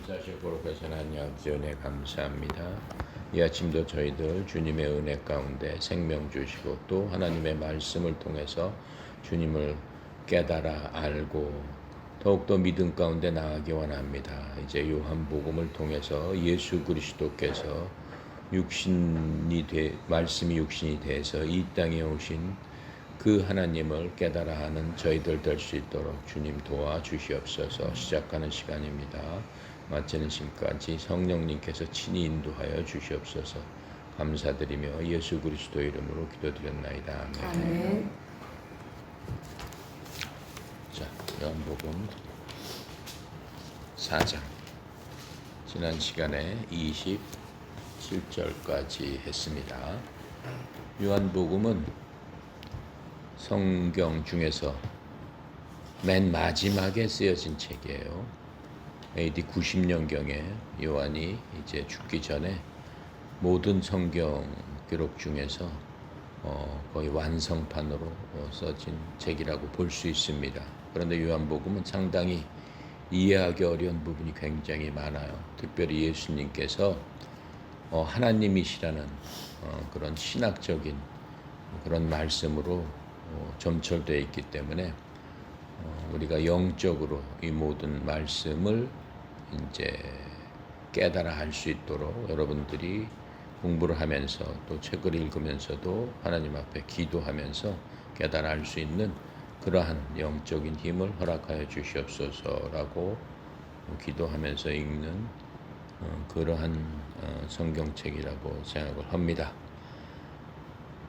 인자하시고 거룩하신 하나님 아버지 은혜 감사합니다. 이 아침도 저희들 주님의 은혜 가운데 생명 주시고 또 하나님의 말씀을 통해서 주님을 깨달아 알고 더욱더 믿음 가운데 나아가기 원합니다. 이제 요한복음을 통해서 예수 그리스도께서 말씀이 육신이 돼서 이 땅에 오신 그 하나님을 깨달아 하는 저희들 될 수 있도록 주님 도와주시옵소서. 시작하는 시간입니다. 마치는 시간까지 성령님께서 친히 인도하여 주시옵소서. 감사드리며 예수 그리스도 이름으로 기도드렸나이다. 아멘. 자, 요한복음 4장 지난 시간에 27절까지 했습니다. 요한복음은 성경 중에서 맨 마지막에 쓰여진 책이에요. AD 90년경에 요한이 이제 죽기 전에 모든 성경 기록 중에서 거의 완성판으로 써진 책이라고 볼 수 있습니다. 그런데 요한복음은 상당히 이해하기 어려운 부분이 굉장히 많아요. 특별히 예수님께서 하나님이시라는 그런 신학적인 그런 말씀으로 점철되어 있기 때문에 우리가 영적으로 이 모든 말씀을 이제 깨달아 할 수 있도록 여러분들이 공부를 하면서 또 책을 읽으면서도 하나님 앞에 기도하면서 깨달아 할 수 있는 그러한 영적인 힘을 허락하여 주시옵소서라고 기도하면서 읽는 그러한 성경책이라고 생각을 합니다.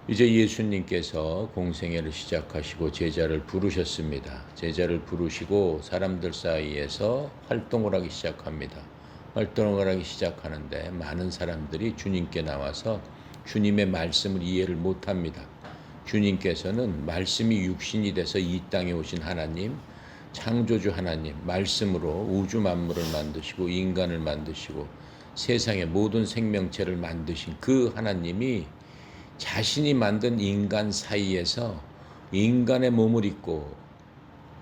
이제 예수님께서 공생애를 시작하시고 제자를 부르셨습니다. 제자를 부르시고 사람들 사이에서 활동을 하기 시작합니다. 활동을 하기 시작하는데 많은 사람들이 주님께 나와서 주님의 말씀을 이해를 못합니다. 주님께서는 말씀이 육신이 돼서 이 땅에 오신 하나님, 창조주 하나님, 말씀으로 우주 만물을 만드시고 인간을 만드시고 세상의 모든 생명체를 만드신 그 하나님이 자신이 만든 인간 사이에서 인간의 몸을 입고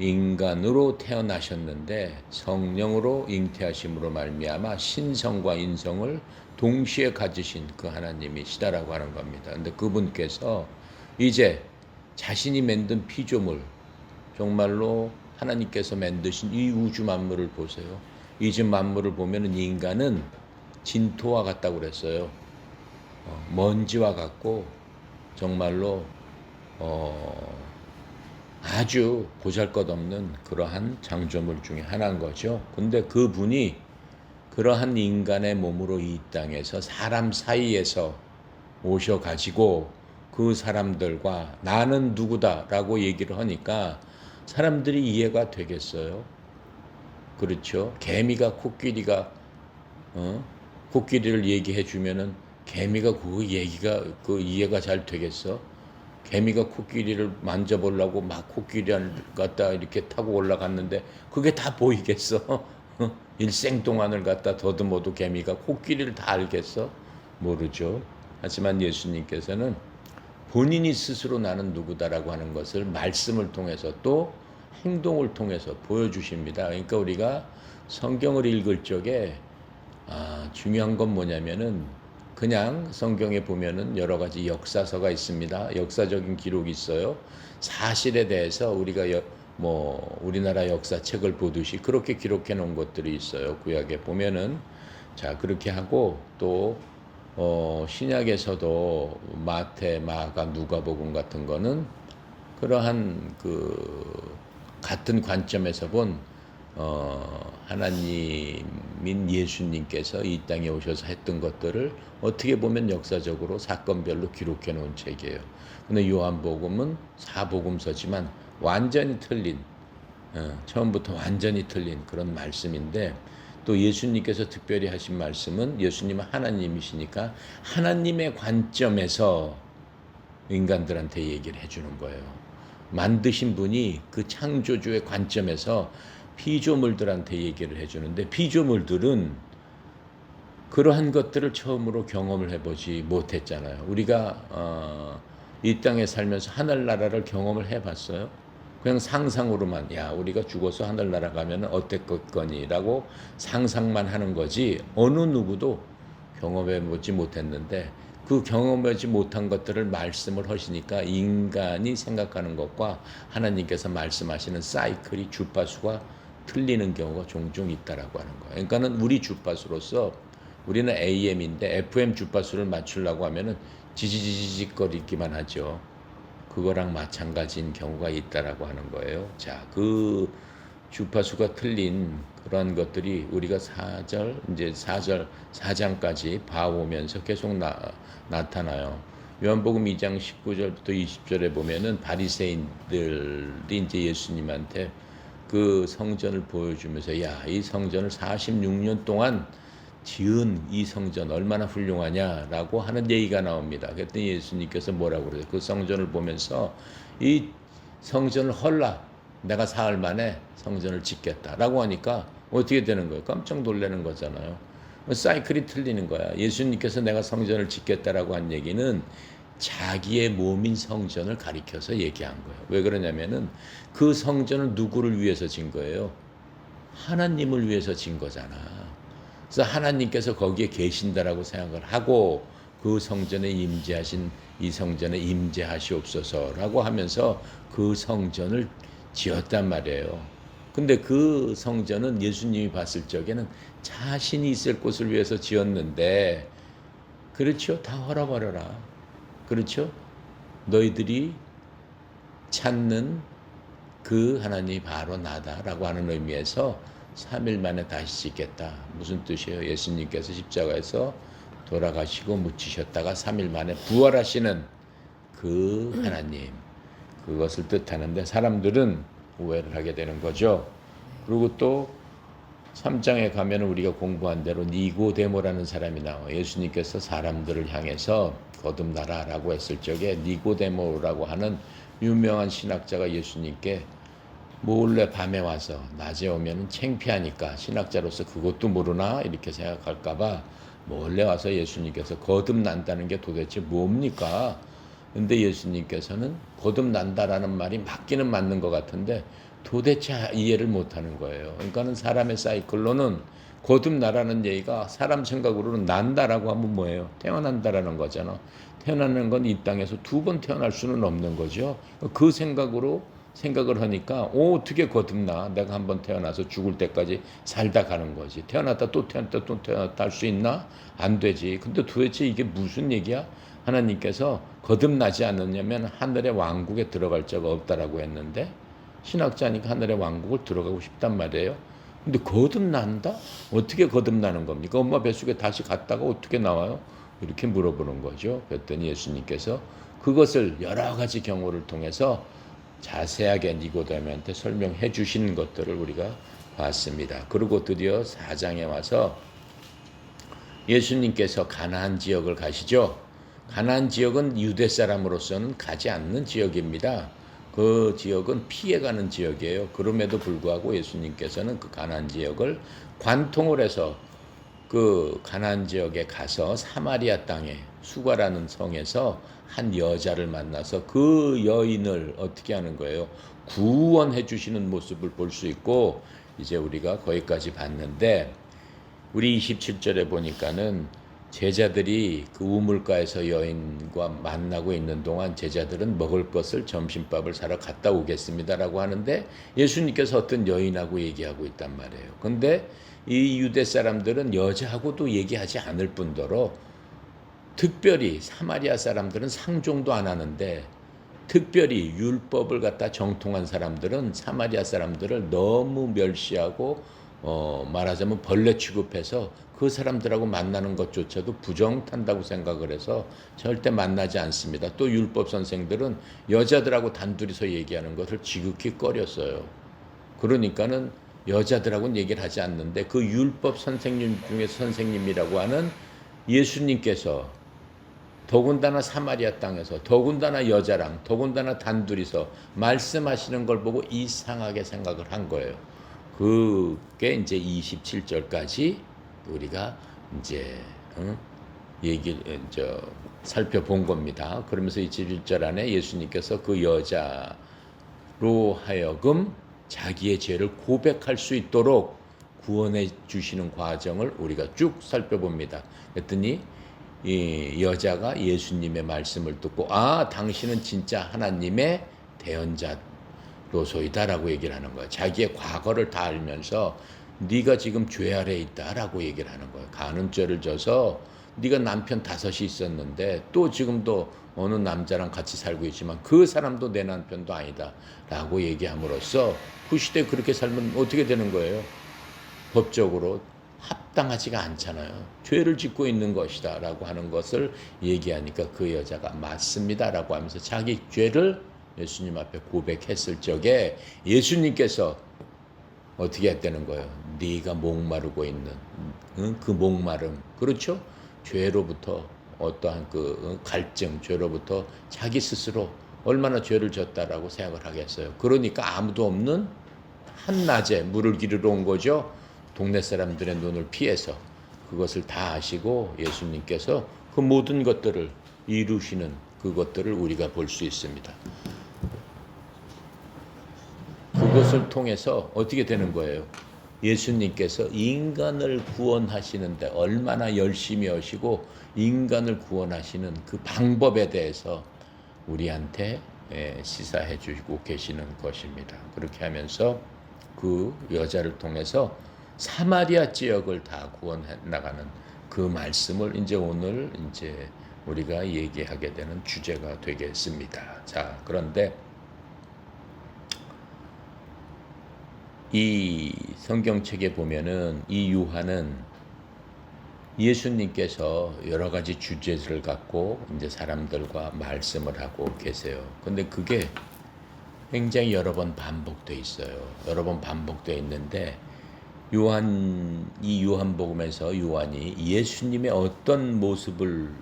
인간으로 태어나셨는데 성령으로 잉태하심으로 말미암아 신성과 인성을 동시에 가지신 그 하나님이시다라고 하는 겁니다. 그런데 그분께서 이제 자신이 만든 피조물, 정말로 하나님께서 만드신 이 우주 만물을 보세요. 이 집 만물을 보면은 인간은 진토와 같다고 그랬어요. 먼지와 같고 정말로 아주 보잘것없는 그러한 창조물 중에 하나인 거죠. 근데 그분이 그러한 인간의 몸으로 이 땅에서 사람 사이에서 오셔가지고 그 사람들과 나는 누구다라고 얘기를 하니까 사람들이 이해가 되겠어요. 그렇죠. 개미가 코끼리를 얘기해 주면은 개미가 그 얘기가 그 이해가 잘 되겠어? 개미가 코끼리를 만져보려고 막 코끼리를 갖다 이렇게 타고 올라갔는데 그게 다 보이겠어? 일생 동안을 갖다 더듬어도 개미가 코끼리를 다 알겠어? 모르죠. 하지만 예수님께서는 본인이 스스로 나는 누구다라고 하는 것을 말씀을 통해서 또 행동을 통해서 보여주십니다. 그러니까 우리가 성경을 읽을 적에 중요한 건 뭐냐면은 그냥 성경에 보면은 여러 가지 역사서가 있습니다. 역사적인 기록이 있어요. 사실에 대해서 우리가 우리나라 역사책을 보듯이 그렇게 기록해 놓은 것들이 있어요. 구약에 보면은 자 그렇게 하고 또 신약에서도 마태, 마가, 누가복음 같은 거는 그러한 그 같은 관점에서 본 하나님인 예수님께서 이 땅에 오셔서 했던 것들을 어떻게 보면 역사적으로 사건별로 기록해 놓은 책이에요. 근데 요한복음은 사복음서지만 완전히 틀린 처음부터 완전히 틀린 그런 말씀인데 또 예수님께서 특별히 하신 말씀은 예수님은 하나님이시니까 하나님의 관점에서 인간들한테 얘기를 해주는 거예요. 만드신 분이 그 창조주의 관점에서 피조물들한테 얘기를 해주는데 피조물들은 그러한 것들을 처음으로 경험을 해보지 못했잖아요. 우리가 이 땅에 살면서 하늘나라를 경험을 해봤어요. 그냥 상상으로만 야 우리가 죽어서 하늘나라 가면 어땠겠거니라고 상상만 하는 거지 어느 누구도 경험해 보지 못했는데 그 경험하지 못한 것들을 말씀을 하시니까 인간이 생각하는 것과 하나님께서 말씀하시는 사이클이 주파수가 틀리는 경우가 종종 있다라고 하는 거예요. 그러니까는 우리 주파수로서 우리는 AM인데 FM 주파수를 맞추려고 하면은 지지직거리기만 하죠. 그거랑 마찬가지인 경우가 있다라고 하는 거예요. 자, 그 주파수가 틀린 그런 것들이 우리가 4절, 4장까지 봐오면서 계속 나타나요. 요한복음 2장 19절부터 20절에 보면은 바리새인들이 이제 예수님한테 그 성전을 보여주면서 야, 이 성전을 46년 동안 지은 이 성전 얼마나 훌륭하냐라고 하는 얘기가 나옵니다. 그랬더니 예수님께서 뭐라고 그래요? 그 성전을 보면서 이 성전을 헐라 내가 사흘 만에 성전을 짓겠다라고 하니까 어떻게 되는 거예요? 깜짝 놀라는 거잖아요. 사이클이 틀리는 거야. 예수님께서 내가 성전을 짓겠다라고 한 얘기는 자기의 몸인 성전을 가리켜서 얘기한 거예요. 왜 그러냐면은 그 성전을 누구를 위해서 진 거예요? 하나님을 위해서 진 거잖아. 그래서 하나님께서 거기에 계신다라고 생각을 하고 그 성전에 임재하신 이 성전에 임재하시옵소서라고 하면서 그 성전을 지었단 말이에요. 근데 그 성전은 예수님이 봤을 적에는 자신이 있을 곳을 위해서 지었는데 그렇죠? 다 헐어버려라. 그렇죠? 너희들이 찾는 그 하나님이 바로 나다라고 하는 의미에서 3일 만에 다시 짓겠다. 무슨 뜻이에요? 예수님께서 십자가에서 돌아가시고 묻히셨다가 3일 만에 부활하시는 그 하나님. 그것을 뜻하는데 사람들은 오해를 하게 되는 거죠. 그리고 또 3장에 가면 우리가 공부한 대로 니고데모라는 사람이 나와요. 예수님께서 사람들을 향해서 거듭나라라고 했을 적에 니고데모라고 하는 유명한 신학자가 예수님께 몰래 밤에 와서 낮에 오면 창피하니까 신학자로서 그것도 모르나 이렇게 생각할까봐 몰래 와서 예수님께서 거듭난다는 게 도대체 뭡니까? 근데 예수님께서는 거듭난다라는 말이 맞기는 맞는 것 같은데 도대체 이해를 못하는 거예요. 그러니까는 사람의 사이클로는 거듭나라는 얘기가 사람 생각으로는 난다라고 하면 뭐예요? 태어난다라는 거잖아. 태어나는 건 이 땅에서 2번 태어날 수는 없는 거죠. 그 생각으로 생각을 하니까 어떻게 거듭나? 내가 한번 태어나서 죽을 때까지 살다 가는 거지. 태어났다 또 태어났다 또 태어났다 할 수 있나? 안 되지. 근데 도대체 이게 무슨 얘기야? 하나님께서 거듭나지 않느냐면 하늘의 왕국에 들어갈 자가 없다라고 했는데 신학자니까 하늘의 왕국을 들어가고 싶단 말이에요. 근데 거듭난다? 어떻게 거듭나는 겁니까? 엄마 뱃속에 다시 갔다가 어떻게 나와요? 이렇게 물어보는 거죠. 그랬더니 예수님께서 그것을 여러 가지 경우를 통해서 자세하게 니고데모한테 설명해 주신 것들을 우리가 봤습니다. 그리고 드디어 4장에 와서 예수님께서 가나안 지역을 가시죠. 가나안 지역은 유대 사람으로서는 가지 않는 지역입니다. 그 지역은 피해가는 지역이에요. 그럼에도 불구하고 예수님께서는 그 가나안 지역을 관통을 해서 그 가나안 지역에 가서 사마리아 땅에 수가라는 성에서 한 여자를 만나서 그 여인을 어떻게 하는 거예요? 구원해 주시는 모습을 볼 수 있고 이제 우리가 거기까지 봤는데 우리 27절에 보니까는 제자들이 그 우물가에서 여인과 만나고 있는 동안 제자들은 먹을 것을 점심밥을 사러 갔다 오겠습니다라고 하는데 예수님께서 어떤 여인하고 얘기하고 있단 말이에요. 근데 이 유대 사람들은 여자하고도 얘기하지 않을 뿐더러 특별히 사마리아 사람들은 상종도 안 하는데 특별히 율법을 갖다 정통한 사람들은 사마리아 사람들을 너무 멸시하고 말하자면 벌레 취급해서 그 사람들하고 만나는 것조차도 부정탄다고 생각을 해서 절대 만나지 않습니다. 또 율법 선생들은 여자들하고 단둘이서 얘기하는 것을 지극히 꺼렸어요. 그러니까는 여자들하고는 얘기를 하지 않는데 그 율법 선생님 중에 선생님이라고 하는 예수님께서 더군다나 사마리아 땅에서 더군다나 여자랑 더군다나 단둘이서 말씀하시는 걸 보고 이상하게 생각을 한 거예요. 그게 이제 27절까지 우리가 이제 살펴본 겁니다. 그러면서 21절 안에 예수님께서 그 여자 하여금 자기의 죄를 고백할 수 있도록 구원해 주시는 과정을 우리가 쭉 살펴봅니다. 그랬더니 이 여자가 예수님의 말씀을 듣고 당신은 진짜 하나님의 대언자로소이다라고 얘기를 하는 거예요. 자기의 과거를 다 알면서 네가 지금 죄 아래에 있다라고 얘기를 하는 거예요. 간음죄를 져서 네가 남편 5이 있었는데 또 지금도 어느 남자랑 같이 살고 있지만 그 사람도 내 남편도 아니다 라고 얘기함으로써 그 시대에 그렇게 살면 어떻게 되는 거예요? 법적으로 합당하지가 않잖아요. 죄를 짓고 있는 것이다 라고 하는 것을 얘기하니까 그 여자가 맞습니다 라고 하면서 자기 죄를 예수님 앞에 고백했을 적에 예수님께서 어떻게 했다는 거예요? 네가 목마르고 있는 그 목마름, 그렇죠? 죄로부터 어떠한 그 갈증, 죄로부터 자기 스스로 얼마나 죄를 졌다라고 생각을 하겠어요. 그러니까 아무도 없는 한낮에 물을 기르러 온 거죠. 동네 사람들의 눈을 피해서 그것을 다 아시고 예수님께서 그 모든 것들을 이루시는 그것들을 우리가 볼 수 있습니다. 그것을 통해서 어떻게 되는 거예요? 예수님께서 인간을 구원하시는데 얼마나 열심히 하시고 인간을 구원하시는 그 방법에 대해서 우리한테 시사해 주고 계시는 것입니다. 그렇게 하면서 그 여자를 통해서 사마리아 지역을 다 구원해 나가는 그 말씀을 이제 오늘 이제 우리가 얘기하게 되는 주제가 되겠습니다. 자, 그런데 이 성경책에 보면은 이 요한은 예수님께서 여러 가지 주제를 갖고 이제 사람들과 말씀을 하고 계세요. 근데 그게 굉장히 여러 번 반복돼 있어요. 여러 번 반복돼 있는데 이 요한복음에서 요한이 예수님의 어떤 모습을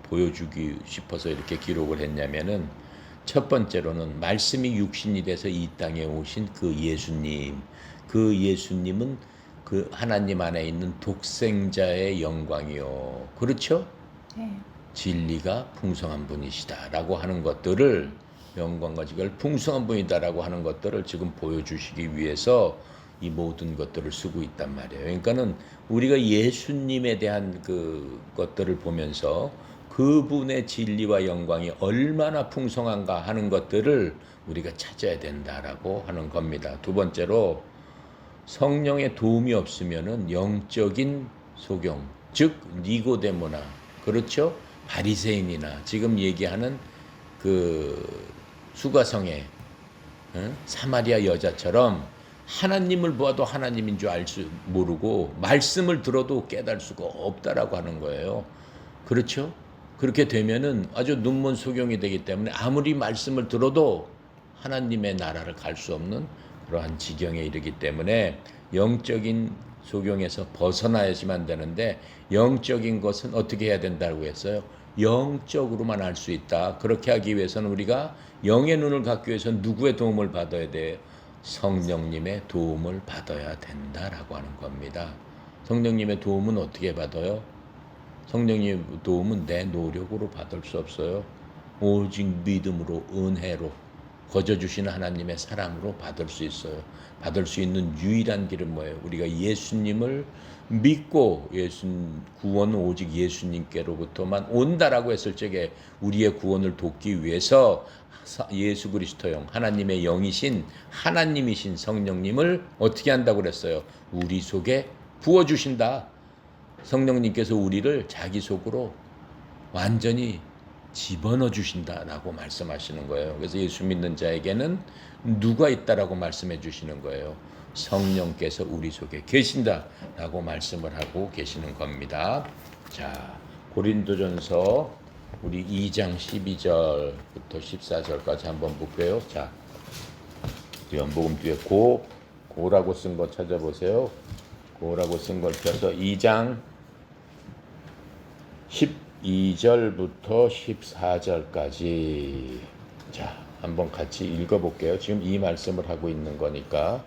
보여주기 싶어서 이렇게 기록을 했냐면은 첫 번째로는 말씀이 육신이 돼서 이 땅에 오신 그 예수님은 그 하나님 안에 있는 독생자의 영광이요. 그렇죠? 네. 진리가 풍성한 분이시다라고 하는 것들을 영광과 지കൾ 풍성한 분이다라고 하는 것들을 지금 보여주시기 위해서 이 모든 것들을 쓰고 있단 말이에요. 그러니까는 우리가 예수님에 대한 그 것들을 보면서 그분의 진리와 영광이 얼마나 풍성한가 하는 것들을 우리가 찾아야 된다라고 하는 겁니다. 두 번째로 성령의 도움이 없으면은 영적인 소경, 즉 니고데모나, 그렇죠? 바리새인이나 지금 얘기하는 그 수가성의 사마리아 여자처럼 하나님을 보아도 하나님인 줄 알 수 모르고 말씀을 들어도 깨달을 수가 없다라고 하는 거예요. 그렇죠? 그렇게 되면은 아주 눈먼 소경이 되기 때문에 아무리 말씀을 들어도 하나님의 나라를 갈 수 없는 그러한 지경에 이르기 때문에 영적인 소경에서 벗어나야지만 되는데 영적인 것은 어떻게 해야 된다고 했어요? 영적으로만 알 수 있다. 그렇게 하기 위해서는 우리가 영의 눈을 갖기 위해서는 누구의 도움을 받아야 돼요? 성령님의 도움을 받아야 된다라고 하는 겁니다. 성령님의 도움은 어떻게 받아요? 성령님의 도움은 내 노력으로 받을 수 없어요. 오직 믿음으로, 은혜로, 거저주시는 하나님의 사랑으로 받을 수 있어요. 받을 수 있는 유일한 길은 뭐예요? 우리가 예수님을 믿고 구원은 오직 예수님께로부터만 온다라고 했을 적에 우리의 구원을 돕기 위해서 예수 그리스도 영, 하나님의 영이신 하나님이신 성령님을 어떻게 한다고 그랬어요? 우리 속에 부어주신다. 성령님께서 우리를 자기 속으로 완전히 집어넣어 주신다라고 말씀하시는 거예요. 그래서 예수 믿는 자에게는 누가 있다라고 말씀해 주시는 거예요. 성령께서 우리 속에 계신다라고 말씀을 하고 계시는 겁니다. 자, 고린도전서 우리 2장 12절부터 14절까지 한번 볼게요. 자, 연복음 뒤에 고라고 쓴 거 찾아보세요. 고라고 쓴 걸 펴서 2장 12절부터 14절까지 자, 한번 같이 읽어볼게요. 지금 이 말씀을 하고 있는 거니까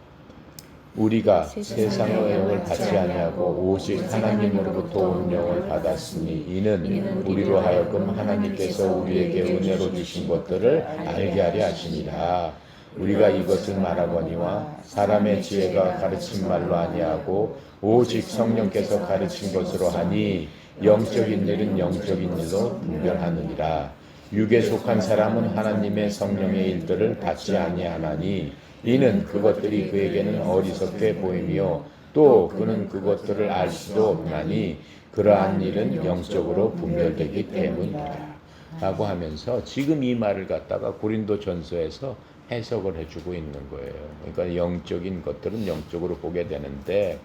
우리가 세상의 영을 받지 아니하고 오직 하나님으로부터 온 영을 받았으니 이는 우리로 하여금 하나님께서 우리에게 은혜로 주신 것들을 알게 하려 하시니라. 우리가 이것을 말하거니와 사람의 지혜가 가르친 말로 아니하고 오직 성령께서 가르친 것으로 하니 영적인 일은 영적인 일로 분별하느니라. 육에 속한 사람은 하나님의 성령의 일들을 받지 아니하나니 이는 그것들이 그에게는 어리석게 보이며 또 그는 그것들을 알 수도 없나니 그러한 일은 영적으로 분별되기 때문이라. 라고 하면서 지금 이 말을 갖다가 고린도 전서에서 해석을 해주고 있는 거예요. 그러니까 영적인 것들은 영적으로 보게 되는데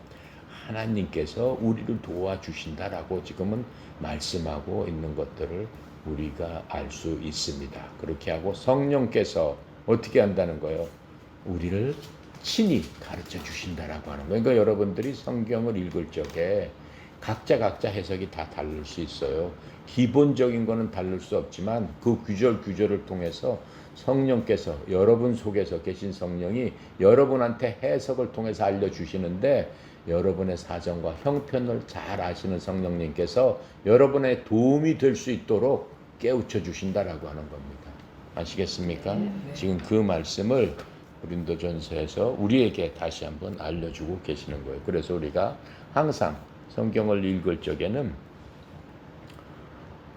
하나님께서 우리를 도와주신다라고 지금은 말씀하고 있는 것들을 우리가 알 수 있습니다. 그렇게 하고 성령께서 어떻게 한다는 거예요? 우리를 친히 가르쳐 주신다라고 하는 거예요. 그러니까 여러분들이 성경을 읽을 적에 각자 해석이 다 다를 수 있어요. 기본적인 거는 다를 수 없지만 그 규절을 통해서 성령께서 여러분 속에서 계신 성령이 여러분한테 해석을 통해서 알려주시는데 여러분의 사정과 형편을 잘 아시는 성령님께서 여러분의 도움이 될 수 있도록 깨우쳐 주신다라고 하는 겁니다. 아시겠습니까? 지금 그 말씀을 고린도전서에서 우리에게 다시 한번 알려주고 계시는 거예요. 그래서 우리가 항상 성경을 읽을 적에는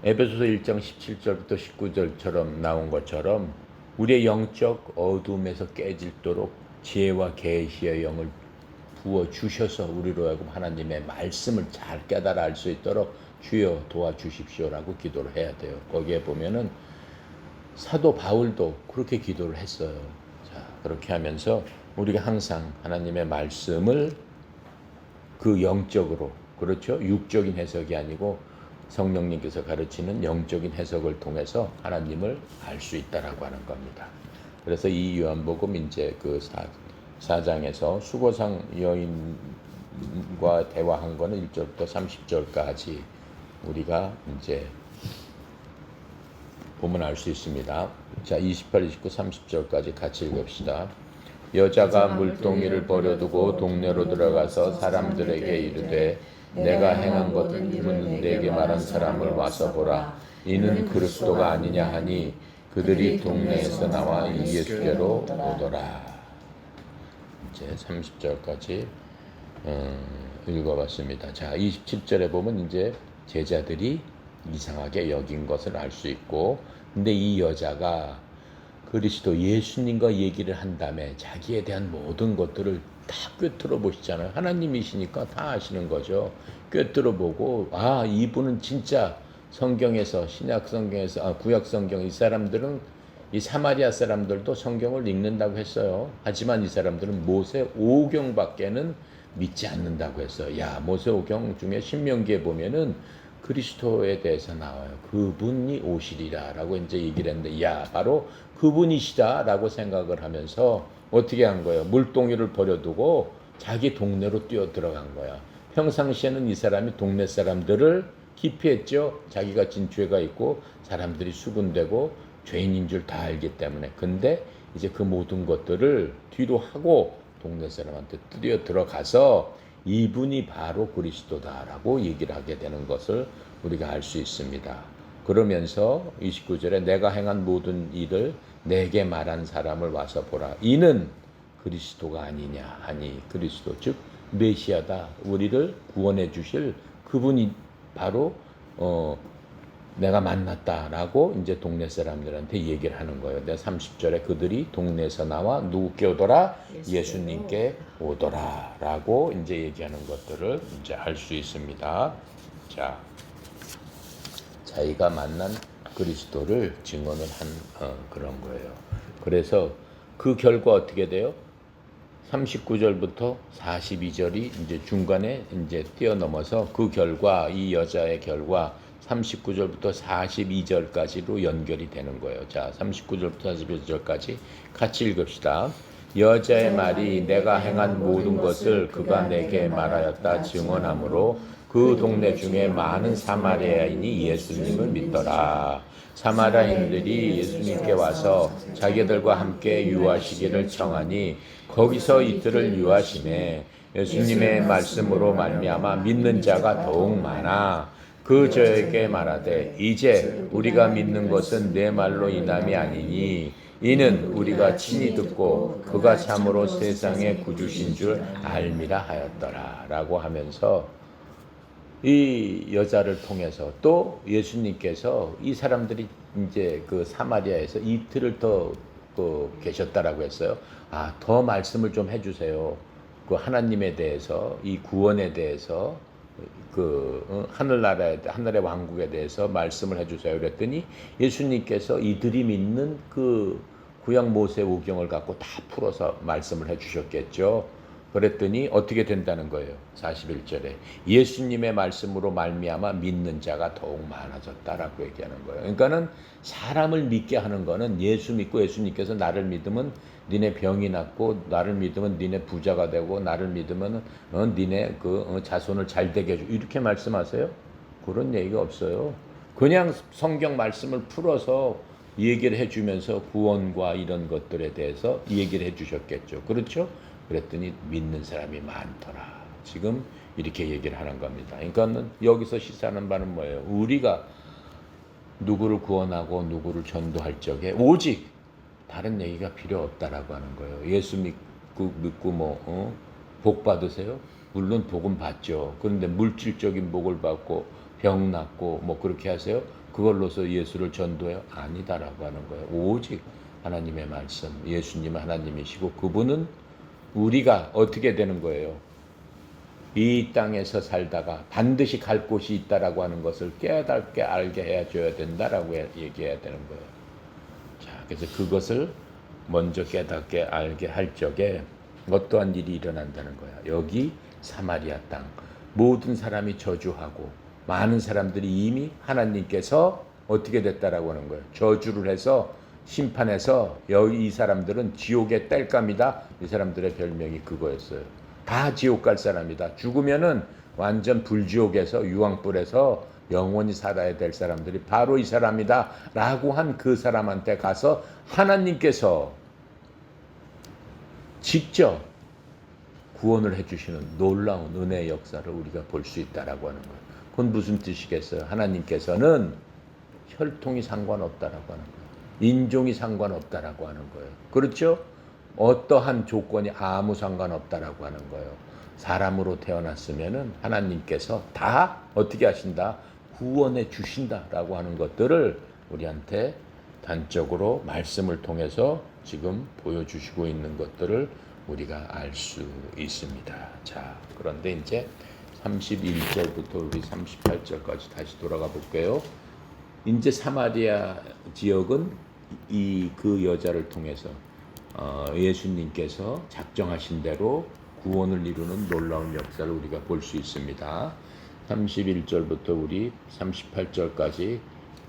에베소서 1장 17절부터 19절처럼 나온 것처럼 우리의 영적 어둠에서 깨질도록 지혜와 계시의 영을 부어주셔서 우리로 하여금 하나님의 말씀을 잘 깨달아 알 수 있도록 주여 도와주십시오라고 기도를 해야 돼요. 거기에 보면은 사도 바울도 그렇게 기도를 했어요. 자, 그렇게 하면서 우리가 항상 하나님의 말씀을 그 영적으로, 그렇죠? 육적인 해석이 아니고 성령님께서 가르치는 영적인 해석을 통해서 하나님을 알 수 있다라고 하는 겁니다. 그래서 이 요한복음 이제 그 4장에서 수고상 여인과 대화한 거는 1절부터 30절까지 우리가 이제 보면 알 수 있습니다. 자, 28, 29, 30절까지 같이 읽읍시다. 여자가 물동이를 버려두고 동네로 들어가서 사람들에게 이르되 내가 행한 것은 내게 말한 사람을 와서 보라. 이는 그리스도가 아니냐 하니 그들이 동네에서 나와 예수께로 오더라. 이제 30절까지 읽어봤습니다. 자, 27절에 보면 이제 제자들이 이상하게 여긴 것을 알 수 있고, 근데 이 여자가 그리스도 예수님과 얘기를 한 다음에 자기에 대한 모든 것들을 다 꿰뚫어 보시잖아요. 하나님이시니까 다 아시는 거죠. 꿰뚫어 보고 아, 이분은 진짜 성경에서 신약 성경에서 구약 성경 이 사람들은 이 사마리아 사람들도 성경을 읽는다고 했어요. 하지만 이 사람들은 모세 오경밖에는 믿지 않는다고 했어요. 야, 모세 오경 중에 신명기에 보면은 그리스도에 대해서 나와요. 그분이 오시리라라고 이제 얘기를 했는데, 야, 바로 그분이시다라고 생각을 하면서 어떻게 한 거예요? 물동이를 버려두고 자기 동네로 뛰어 들어간 거야. 평상시에는 이 사람이 동네 사람들을 기피했죠. 자기가 진 죄가 있고 사람들이 수군되고 죄인인 줄 다 알기 때문에. 근데 이제 그 모든 것들을 뒤로 하고 동네 사람한테 뛰어 들어가서 이분이 바로 그리스도다라고 얘기를 하게 되는 것을 우리가 알 수 있습니다. 그러면서 29절에 내가 행한 모든 일을 내게 말한 사람을 와서 보라. 이는 그리스도가 아니냐 하니 그리스도 즉 메시아다. 우리를 구원해 주실 그분이 바로 내가 만났다라고 이제 동네 사람들한테 얘기를 하는 거예요. 30절에 그들이 동네에서 나와 누구께 오더라? 예수님께 오더라라고 이제 얘기하는 것들을 이제 알 수 있습니다. 자, 자기가 만난 그리스도를 증언을 한 그런 거예요. 그래서 그 결과 어떻게 돼요? 39절부터 42절이 이제 중간에 이제 뛰어넘어서 그 결과, 이 여자의 결과 39절부터 42절까지로 연결이 되는 거예요. 자, 39절부터 42절까지 같이 읽읍시다. 여자의 말이 내가 행한 모든 것을 그가 내게 말하였다 증언하므로 그 동네 중에 많은 사마리아인이 예수님을 믿더라. 사마리아인들이 예수님께 와서 자기들과 함께 유하시기를 청하니 거기서 이틀을 유하시매 예수님의 말씀으로 말미암아 믿는 자가 더욱 많아. 그 저에게 말하되 이제 우리가 믿는 것은 내 말로 인함이 아니니 이는 우리가 친히 듣고 그가 참으로 세상의 구주신 줄 알미라 하였더라 라고 하면서 이 여자를 통해서 또 예수님께서 이 사람들이 이제 그 사마리아에서 이틀을 더 계셨다라고 했어요. 아, 더 말씀을 좀 해주세요. 그 하나님에 대해서, 이 구원에 대해서, 하늘의 왕국에 대해서 말씀을 해주세요. 그랬더니 예수님께서 이들이 믿는 그 구약 모세 오경을 갖고 다 풀어서 말씀을 해주셨겠죠. 그랬더니 어떻게 된다는 거예요. 41절에 예수님의 말씀으로 말미암아 믿는 자가 더욱 많아졌다라고 얘기하는 거예요. 그러니까는 사람을 믿게 하는 거는 예수 믿고 예수님께서 나를 믿으면 니네 병이 낫고 나를 믿으면 니네 부자가 되고 나를 믿으면 니네 자손을 잘 되게 해주고 이렇게 말씀하세요? 그런 얘기가 없어요. 그냥 성경 말씀을 풀어서 얘기를 해주면서 구원과 이런 것들에 대해서 얘기를 해주셨겠죠. 그렇죠? 그랬더니 믿는 사람이 많더라. 지금 이렇게 얘기를 하는 겁니다. 그러니까 여기서 시사하는 바는 뭐예요? 우리가 누구를 구원하고 누구를 전도할 적에 오직 다른 얘기가 필요 없다라고 하는 거예요. 예수 믿고 복 받으세요? 물론 복은 받죠. 그런데 물질적인 복을 받고 병 낫고 그렇게 하세요? 그걸로서 예수를 전도해요? 아니다라고 하는 거예요. 오직 하나님의 말씀, 예수님 하나님이시고 그분은 우리가 어떻게 되는 거예요? 이 땅에서 살다가 반드시 갈 곳이 있다라고 하는 것을 깨닫게 알게 해줘야 된다라고 얘기해야 되는 거예요. 자, 그래서 그것을 먼저 깨닫게 알게 할 적에 어떠한 일이 일어난다는 거야. 여기 사마리아 땅 모든 사람이 저주하고 많은 사람들이 이미 하나님께서 어떻게 됐다라고 하는 거예요. 저주를 해서 심판해서 여기 이 사람들은 지옥의 땔감이다. 이 사람들의 별명이 그거였어요. 다 지옥 갈 사람이다. 죽으면은 완전 불지옥에서 유황불에서 영원히 살아야 될 사람들이 바로 이 사람이다 라고 한 그 사람한테 가서 하나님께서 직접 구원을 해주시는 놀라운 은혜의 역사를 우리가 볼 수 있다라고 하는 거예요. 그건 무슨 뜻이겠어요? 하나님께서는 혈통이 상관없다라고 하는 거예요. 인종이 상관없다라고 하는 거예요. 그렇죠? 어떠한 조건이 아무 상관없다라고 하는 거예요. 사람으로 태어났으면은 하나님께서 다 어떻게 하신다? 구원해 주신다라고 하는 것들을 우리한테 단적으로 말씀을 통해서 지금 보여주시고 있는 것들을 우리가 알 수 있습니다. 자, 그런데 이제 31절부터 우리 38절까지 다시 돌아가 볼게요. 이제 사마리아 지역은 그 여자를 통해서 예수님께서 작정하신 대로 구원을 이루는 놀라운 역사를 우리가 볼 수 있습니다. 31절부터 우리 38절까지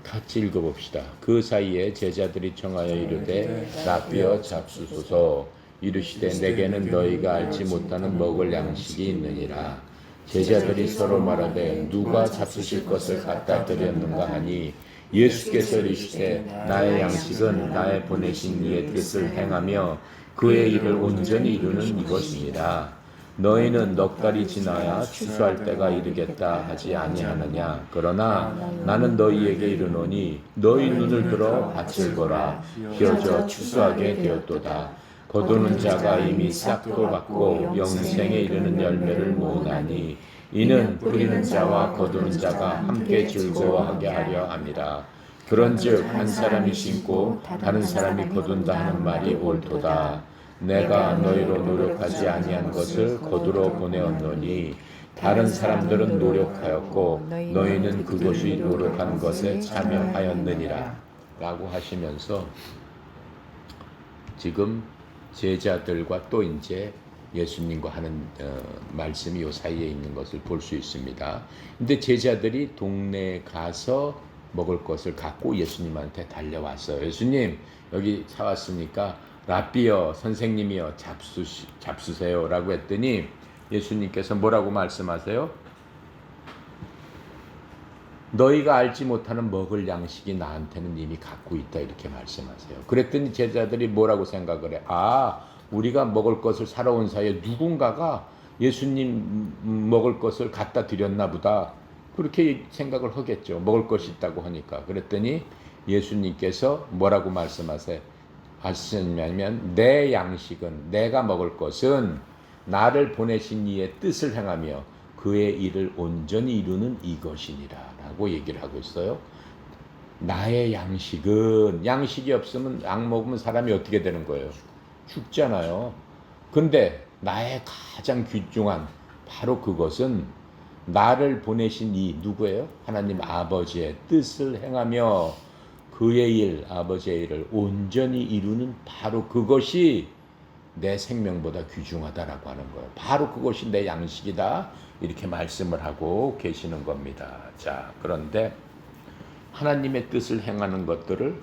같이 읽어봅시다. 그 사이에 제자들이 청하여 이르되 라삐어 잡수소서. 이르시되 내게는 너희가 알지 못하는 먹을 양식이 있느니라. 제자들이 서로 말하되 누가 잡수실 것을 갖다 드렸는가 하니 예수께서 이르시되 나의 양식은 나의 보내신 이의 뜻을 행하며 그의 일을 온전히 이루는 이것입니다. 너희는 넉 달이 지나야 추수할 때가 이르겠다 하지 아니하느냐. 그러나 나는 너희에게 이르노니 너희 눈을 들어 밭을 보라. 기어져 추수하게 되었도다. 거두는 자가 이미 싹도 받고 영생에 이르는 열매를 모으나니 이는 뿌리는 자와 거두는 자가 함께 즐거워하게 하려 함이라. 그런즉 한 사람이 심고 다른 사람이 거둔다 하는 말이 옳도다. 내가 너희로 노력하지 아니한 것을 거두러 보내었노니 다른 사람들은 노력하였고 너희는 그것이 노력한 것에 참여하였느니라 라고 하시면서 지금 제자들과 또 이제 예수님과 하는 말씀이 요 사이에 있는 것을 볼 수 있습니다. 근데 제자들이 동네에 가서 먹을 것을 갖고 예수님한테 달려왔어요. 예수님 여기 사왔으니까 라삐여 선생님이여 잡수세요 라고 했더니 예수님께서 뭐라고 말씀하세요? 너희가 알지 못하는 먹을 양식이 나한테는 이미 갖고 있다 이렇게 말씀하세요. 그랬더니 제자들이 뭐라고 생각을 해? 우리가 먹을 것을 사러 온 사이에 누군가가 예수님 먹을 것을 갖다 드렸나 보다 그렇게 생각을 하겠죠. 먹을 것이 있다고 하니까. 그랬더니 예수님께서 뭐라고 말씀하세요? 하시냐면 내 양식은 내가 먹을 것은 나를 보내신 이의 뜻을 행하며 그의 일을 온전히 이루는 이것이니라 라고 얘기를 하고 있어요. 나의 양식은, 양식이 없으면 약 먹으면 사람이 어떻게 되는 거예요? 죽잖아요. 근데 나의 가장 귀중한 바로 그것은 나를 보내신 이 누구예요? 하나님 아버지의 뜻을 행하며 그의 일, 아버지의 일을 온전히 이루는 바로 그것이 내 생명보다 귀중하다라고 하는 거예요. 바로 그것이 내 양식이다. 이렇게 말씀을 하고 계시는 겁니다. 자, 그런데 하나님의 뜻을 행하는 것들을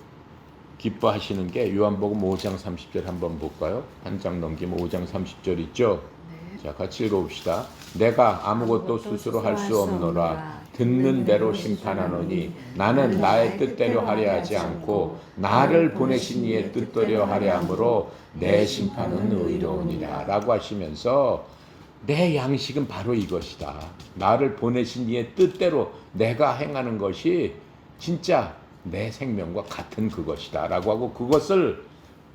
기뻐하시는 게 요한복음 5장 30절 한번 볼까요? 한 장 넘기면 5장 30절 있죠? 네. 자, 같이 읽어봅시다. 내가 아무것도 스스로 할 수 없노라. 듣는 대로 심판하노니 나는 나의 뜻대로 하려 하지 않고 나를 보내신 이의 뜻대로 하려 함으로 내 심판은 의로우니라 라고 하시면서 내 양식은 바로 이것이다. 나를 보내신 이의 뜻대로 내가 행하는 것이 진짜 내 생명과 같은 그것이다 라고 하고 그것을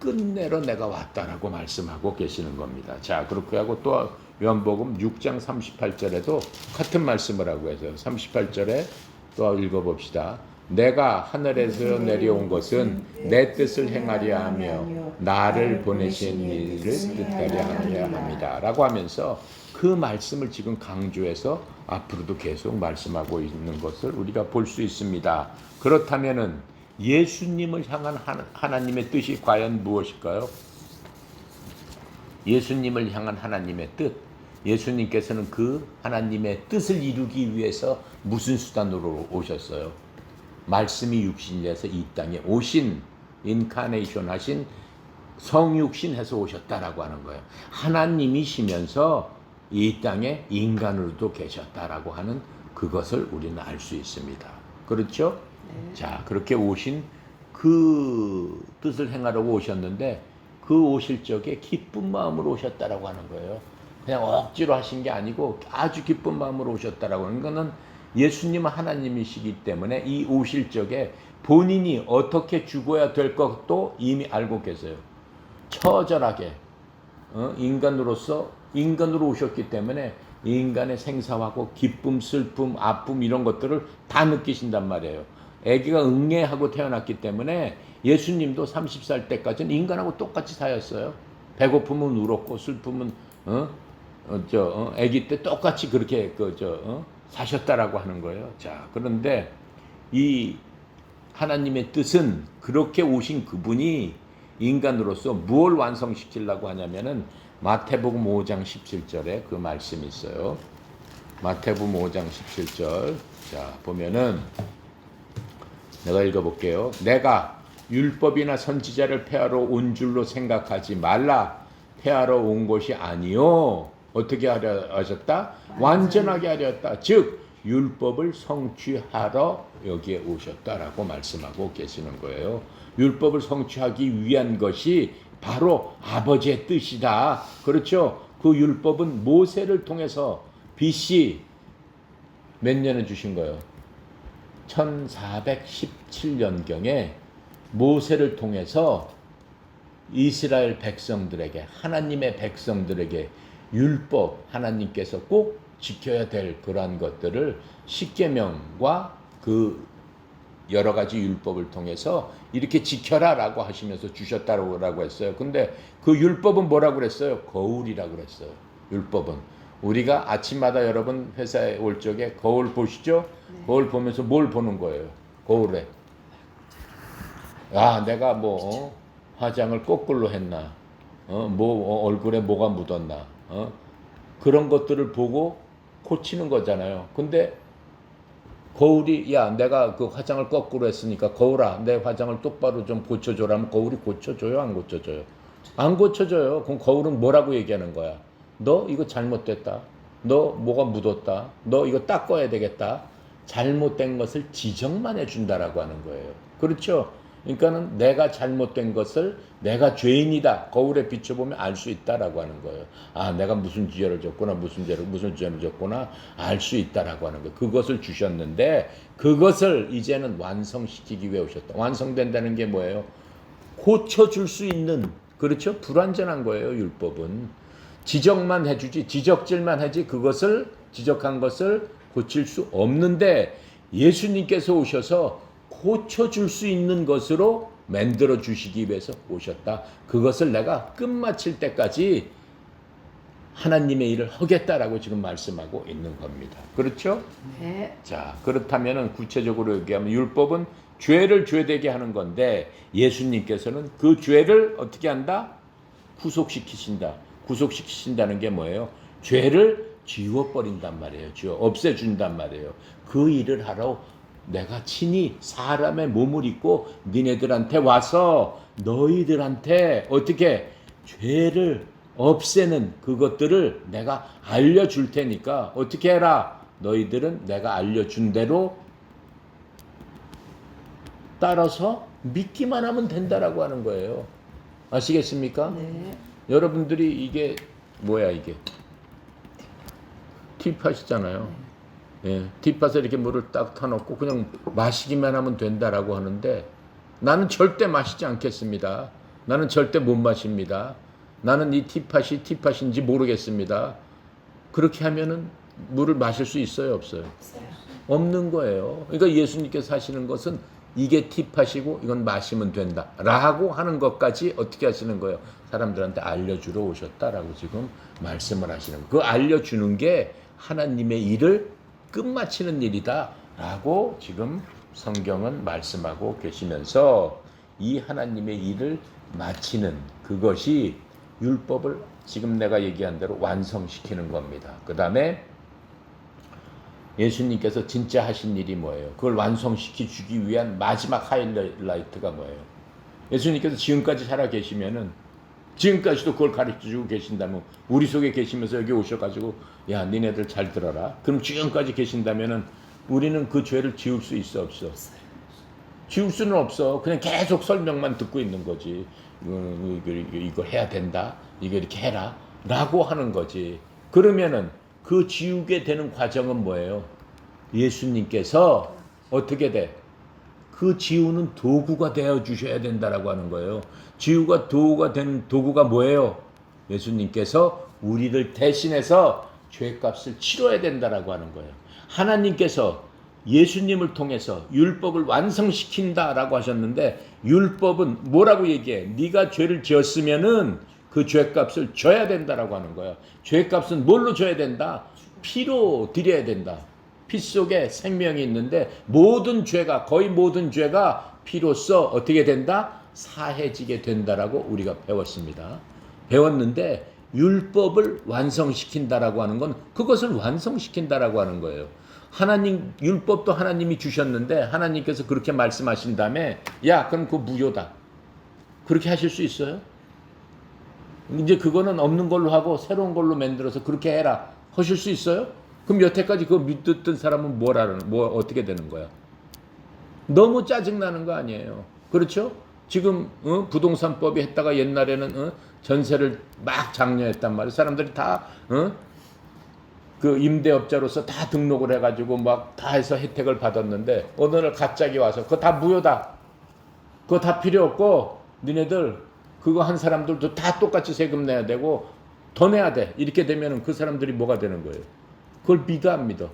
끝내러 내가 왔다라고 말씀하고 계시는 겁니다. 자, 그렇게 하고 또 요한복음 6장 38절에도 같은 말씀을 하고 해서요. 38절에 또 읽어봅시다. 내가 하늘에서 내려온 것은 내 뜻을 행하려 하며 나를 보내신 이를 뜻하려 하려 합니다 라고 하면서 그 말씀을 지금 강조해서 앞으로도 계속 말씀하고 있는 것을 우리가 볼 수 있습니다. 그렇다면은 예수님을 향한 하나님의 뜻이 과연 무엇일까요? 예수님을 향한 하나님의 뜻. 예수님께서는 그 하나님의 뜻을 이루기 위해서 무슨 수단으로 오셨어요? 말씀이 육신이 돼서 이 땅에 오신, 인카네이션 하신 성육신해서 오셨다라고 하는 거예요. 하나님이시면서 이 땅에 인간으로도 계셨다라고 하는 그것을 우리는 알 수 있습니다. 그렇죠? 네. 자, 그렇게 오신 그 뜻을 행하려고 오셨는데 그 오실 적에 기쁜 마음으로 오셨다라고 하는 거예요. 그냥 억지로 하신 게 아니고 아주 기쁜 마음으로 오셨다라고 하는 거는 예수님은 하나님이시기 때문에 이 오실 적에 본인이 어떻게 죽어야 될 것도 이미 알고 계세요. 처절하게 인간으로 오셨기 때문에 인간의 생사하고 기쁨, 슬픔, 아픔 이런 것들을 다 느끼신단 말이에요. 아기가 응애하고 태어났기 때문에 예수님도 30살 때까지는 인간하고 똑같이 사였어요. 배고프면 울었고 슬픔은 아기 때 똑같이 그렇게 사셨다라고 하는 거예요. 자, 그런데 이 하나님의 뜻은 그렇게 오신 그분이 인간으로서 무엇을 완성시키려고 하냐면은 마태복음 5장 17절에 그 말씀이 있어요. 마태복음 5장 17절. 자, 보면은 내가 읽어볼게요. 내가 율법이나 선지자를 폐하러 온 줄로 생각하지 말라. 폐하러 온 것이 아니요. 어떻게 하려 하셨다? 완전하게 하려 했다. 즉 율법을 성취하러 여기에 오셨다라고 말씀하고 계시는 거예요. 율법을 성취하기 위한 것이 바로 아버지의 뜻이다. 그렇죠? 그 율법은 모세를 통해서 BC 몇 년에 주신 거예요? 1417년경에 모세를 통해서 이스라엘 백성들에게, 하나님의 백성들에게 율법, 하나님께서 꼭 지켜야 될 그러한 것들을 십계명과 그 여러 가지 율법을 통해서 이렇게 지켜라라고 하시면서 주셨다고 했어요. 근데 그 율법은 뭐라고 그랬어요? 거울이라고 그랬어요. 율법은. 우리가 아침마다 여러분 회사에 올 적에 거울 보시죠? 네. 거울 보면서 뭘 보는 거예요? 거울에. 아, 내가 화장을 거꾸로 했나? 얼굴에 뭐가 묻었나? 그런 것들을 보고 고치는 거잖아요. 근데 거울이 야 내가 그 화장을 거꾸로 했으니까 거울아 내 화장을 똑바로 좀 고쳐줘라면 거울이 고쳐줘요? 안 고쳐줘요? 안 고쳐줘요. 그럼 거울은 뭐라고 얘기하는 거야? 너 이거 잘못됐다. 너 뭐가 묻었다. 너 이거 닦아야 되겠다. 잘못된 것을 지적만 해준다라고 하는 거예요. 그렇죠? 그러니까는 내가 잘못된 것을 내가 죄인이다. 거울에 비춰보면 알 수 있다라고 하는 거예요. 아, 내가 무슨 죄를 졌구나, 무슨 죄를 졌구나 알 수 있다라고 하는 거예요. 그것을 주셨는데 그것을 이제는 완성시키기 위해 오셨다. 완성된다는 게 뭐예요? 고쳐줄 수 있는, 그렇죠? 불완전한 거예요. 율법은 지적만 해주지, 지적질만 하지 그것을 지적한 것을 고칠 수 없는데, 예수님께서 오셔서 고쳐줄 수 있는 것으로 만들어 주시기 위해서 오셨다. 그것을 내가 끝마칠 때까지 하나님의 일을 하겠다라고 지금 말씀하고 있는 겁니다. 그렇죠? 네. 자, 그렇다면 구체적으로 얘기하면 율법은 죄를 죄되게 하는 건데, 예수님께서는 그 죄를 어떻게 한다? 구속시키신다. 구속시키신다는 게 뭐예요? 죄를 지워버린단 말이에요. 없애준단 말이에요. 그 일을 하러 내가 친히 사람의 몸을 입고 니네들한테 와서 너희들한테 어떻게 죄를 없애는 그것들을 내가 알려줄 테니까 어떻게 해라? 너희들은 내가 알려준 대로 따라서 믿기만 하면 된다라고 하는 거예요. 아시겠습니까? 네. 여러분들이 이게 뭐야 이게? 티팟이잖아요. 예, 티팟에 이렇게 물을 딱 타놓고 그냥 마시기만 하면 된다라고 하는데, 나는 절대 마시지 않겠습니다. 나는 절대 못 마십니다. 나는 이 티팟인지 모르겠습니다. 그렇게 하면은 물을 마실 수 있어요, 없어요? 없는 거예요. 그러니까 예수님께서 하시는 것은 이게 티팟이고 이건 마시면 된다 라고 하는 것까지 어떻게 하시는 거예요? 사람들한테 알려주러 오셨다라고 지금 말씀을 하시는 거예요. 그 알려주는 게 하나님의 일을 끝마치는 일이다 라고 지금 성경은 말씀하고 계시면서, 이 하나님의 일을 마치는 그것이 율법을 지금 내가 얘기한 대로 완성시키는 겁니다. 그 다음에 예수님께서 진짜 하신 일이 뭐예요? 그걸 완성시켜 주기 위한 마지막 하이라이트가 뭐예요? 예수님께서 지금까지 살아 계시면은, 지금까지도 그걸 가르쳐 주고 계신다면, 우리 속에 계시면서 여기 오셔가지고 야 니네들 잘 들어라, 그럼 지금까지 계신다면은 우리는 그 죄를 지울 수 있어 없어? 지울 수는 없어. 그냥 계속 설명만 듣고 있는 거지. 이거 해야 된다, 이거 이렇게 해라 라고 하는 거지. 그러면은 그 지우게 되는 과정은 뭐예요? 예수님께서 어떻게 돼? 그 지우는 도구가 되어 주셔야 된다라고 하는 거예요. 지우가 도구가 된 도구가 뭐예요? 예수님께서 우리를 대신해서 죄값을 치러야 된다라고 하는 거예요. 하나님께서 예수님을 통해서 율법을 완성시킨다라고 하셨는데, 율법은 뭐라고 얘기해? 네가 죄를 지었으면은 그 죄값을 줘야 된다라고 하는 거예요. 죄값은 뭘로 줘야 된다? 피로 드려야 된다. 피 속에 생명이 있는데 모든 죄가, 거의 모든 죄가 피로써 어떻게 된다? 사해지게 된다라고 우리가 배웠습니다. 배웠는데 율법을 완성시킨다라고 하는 건 그것을 완성시킨다라고 하는 거예요. 하나님 율법도 하나님이 주셨는데 하나님께서 그렇게 말씀하신 다음에 야 그럼 그거 무효다, 그렇게 하실 수 있어요? 이제 그거는 없는 걸로 하고 새로운 걸로 만들어서 그렇게 해라 하실 수 있어요? 그럼 여태까지 그거 믿었던 사람은 뭐 어떻게 되는 거야? 너무 짜증나는 거 아니에요? 그렇죠? 지금 부동산법이 했다가 옛날에는 전세를 막 장려했단 말이에요. 사람들이 다 그 임대업자로서 다 등록을 해가지고 막 다 해서 혜택을 받았는데 어느 날 갑자기 와서 그거 다 무효다, 그거 다 필요 없고 니네들 그거 한 사람들도 다 똑같이 세금 내야 되고 더 내야 돼, 이렇게 되면은 그 사람들이 뭐가 되는 거예요? 그걸 믿어 안 믿어?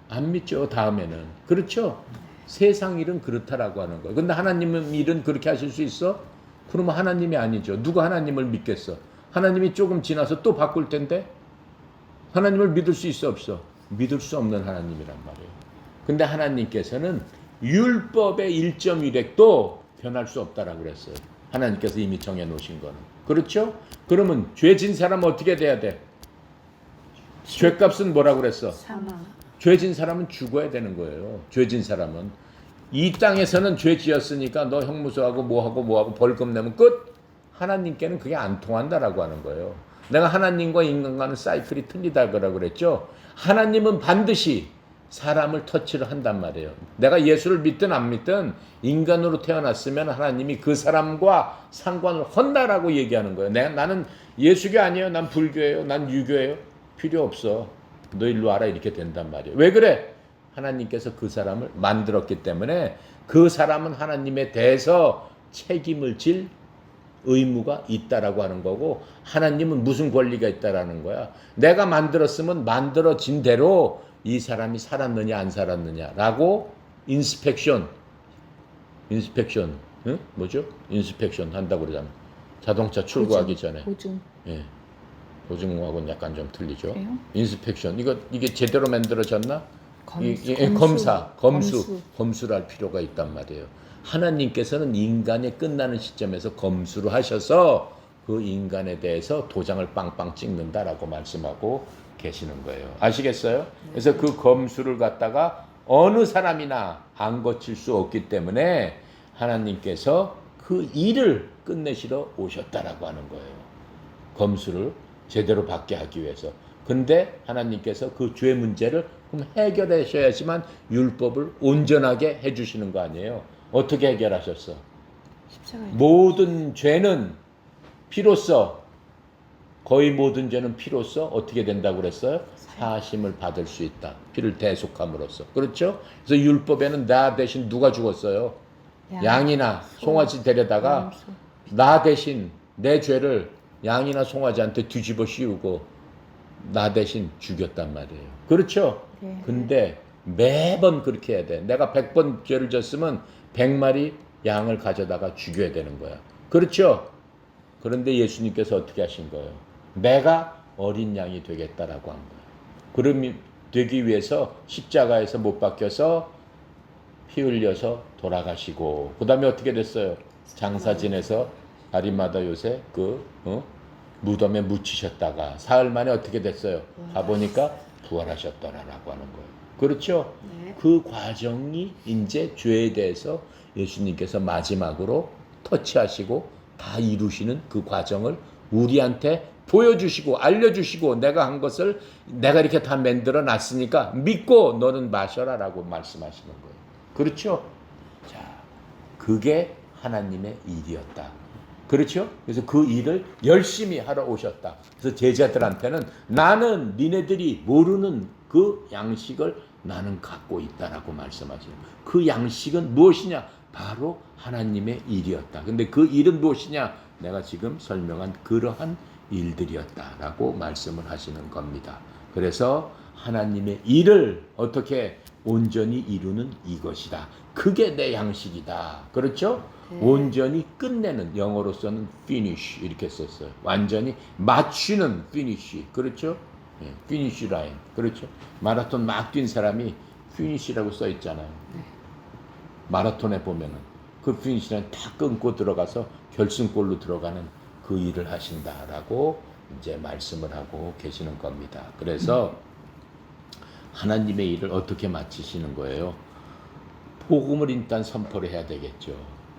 안 믿죠. 다음에는. 그렇죠? 세상 일은 그렇다라고 하는 거예요. 근데 하나님은 일은 그렇게 하실 수 있어? 그러면 하나님이 아니죠. 누가 하나님을 믿겠어? 하나님이 조금 지나서 또 바꿀 텐데 하나님을 믿을 수 있어 없어? 믿을 수 없는 하나님이란 말이에요. 근데 하나님께서는 율법의 1.1획도 변할 수 없다라고 그랬어요. 하나님께서 이미 정해놓으신 거는. 그렇죠? 그러면 죄진 사람은 어떻게 돼야 돼? 죄값은 뭐라고 그랬어? 사망. 죄진 사람은 죽어야 되는 거예요. 죄진 사람은. 이 땅에서는 죄 지었으니까 너 형무소하고 뭐하고 벌금 내면 끝. 하나님께는 그게 안 통한다라고 하는 거예요. 내가 하나님과 인간과는 사이클이 틀리다고 그랬죠. 하나님은 반드시 사람을 터치를 한단 말이에요. 내가 예수를 믿든 안 믿든 인간으로 태어났으면 하나님이 그 사람과 상관을 한다라고 얘기하는 거예요. 나는 예수교 아니에요. 난 불교예요. 난 유교예요. 필요 없어. 너 일로 와라, 이렇게 된단 말이에요. 왜 그래? 하나님께서 그 사람을 만들었기 때문에 그 사람은 하나님에 대해서 책임을 질 의무가 있다라고 하는 거고 하나님은 무슨 권리가 있다라는 거야. 내가 만들었으면 만들어진 대로 이 사람이 살았느냐 안 살았느냐라고 인스펙션, 응? 뭐죠? 인스펙션 한다고 그러잖아. 자동차 출고하기 전에. 보증. 예. 보증하고는 약간 좀 틀리죠. 그래요? 인스펙션. 이게 제대로 만들어졌나? 검수. 검수를 할 필요가 있단 말이에요. 하나님께서는 인간의 끝나는 시점에서 검수를 하셔서 그 인간에 대해서 도장을 빵빵 찍는다라고 말씀하고 계시는 거예요. 아시겠어요? 그래서 그 검수를 갖다가 어느 사람이나 안 거칠 수 없기 때문에 하나님께서 그 일을 끝내시러 오셨다라고 하는 거예요. 검수를 제대로 받게 하기 위해서. 근데 하나님께서 그 죄 문제를 그럼 해결하셔야지만 율법을 온전하게 해주시는 거 아니에요. 어떻게 해결하셨어? 모든 죄는 피로써, 거의 모든 죄는 피로써 어떻게 된다고 그랬어요? 사심을 받을 수 있다. 피를 대속함으로써. 그렇죠? 그래서 율법에는 나 대신 누가 죽었어요? 양이나 송아지 데려다가 나 대신 내 죄를 양이나 송아지한테 뒤집어 씌우고 나 대신 죽였단 말이에요. 그렇죠? 네. 근데 매번 그렇게 해야 돼. 내가 100번 죄를 졌으면 100마리 양을 가져다가 죽여야 되는 거야. 그렇죠? 그런데 예수님께서 어떻게 하신 거예요? 내가 어린 양이 되겠다라고 한 거예요. 그럼 되기 위해서 십자가에서 못 박혀서 피 흘려서 돌아가시고 그 다음에 어떻게 됐어요? 장사 지내서 아리마다 요새 무덤에 묻히셨다가 사흘 만에 어떻게 됐어요? 가보니까 부활하셨더라라고 하는 거예요. 그렇죠? 네. 그 과정이 이제 죄에 대해서 예수님께서 마지막으로 터치하시고 다 이루시는 그 과정을 우리한테 보여주시고 알려주시고 내가 한 것을 내가 이렇게 다 만들어 놨으니까 믿고 너는 마셔라라고 말씀하시는 거예요. 그렇죠? 자, 그게 하나님의 일이었다. 그렇죠? 그래서 그 일을 열심히 하러 오셨다. 그래서 제자들한테는 나는 니네들이 모르는 그 양식을 나는 갖고 있다라고 말씀하시는 거예요. 그 양식은 무엇이냐? 바로 하나님의 일이었다. 근데 그 일은 무엇이냐? 내가 지금 설명한 그러한 일들이었다라고 말씀을 하시는 겁니다. 그래서 하나님의 일을 어떻게 온전히 이루는 이것이다. 그게 내 양식이다. 그렇죠? 온전히 끝내는, 영어로서는 finish 이렇게 썼어요. 완전히 맞추는 finish. 그렇죠? 예, finish line. 그렇죠? 마라톤 막 뛴 사람이 finish라고 써 있잖아요. 마라톤에 보면은 그 finish line 다 끊고 들어가서 결승골로 들어가는 그 일을 하신다라고 이제 말씀을 하고 계시는 겁니다. 그래서 하나님의 일을 어떻게 마치시는 거예요? 복음을 일단 선포를 해야 되겠죠.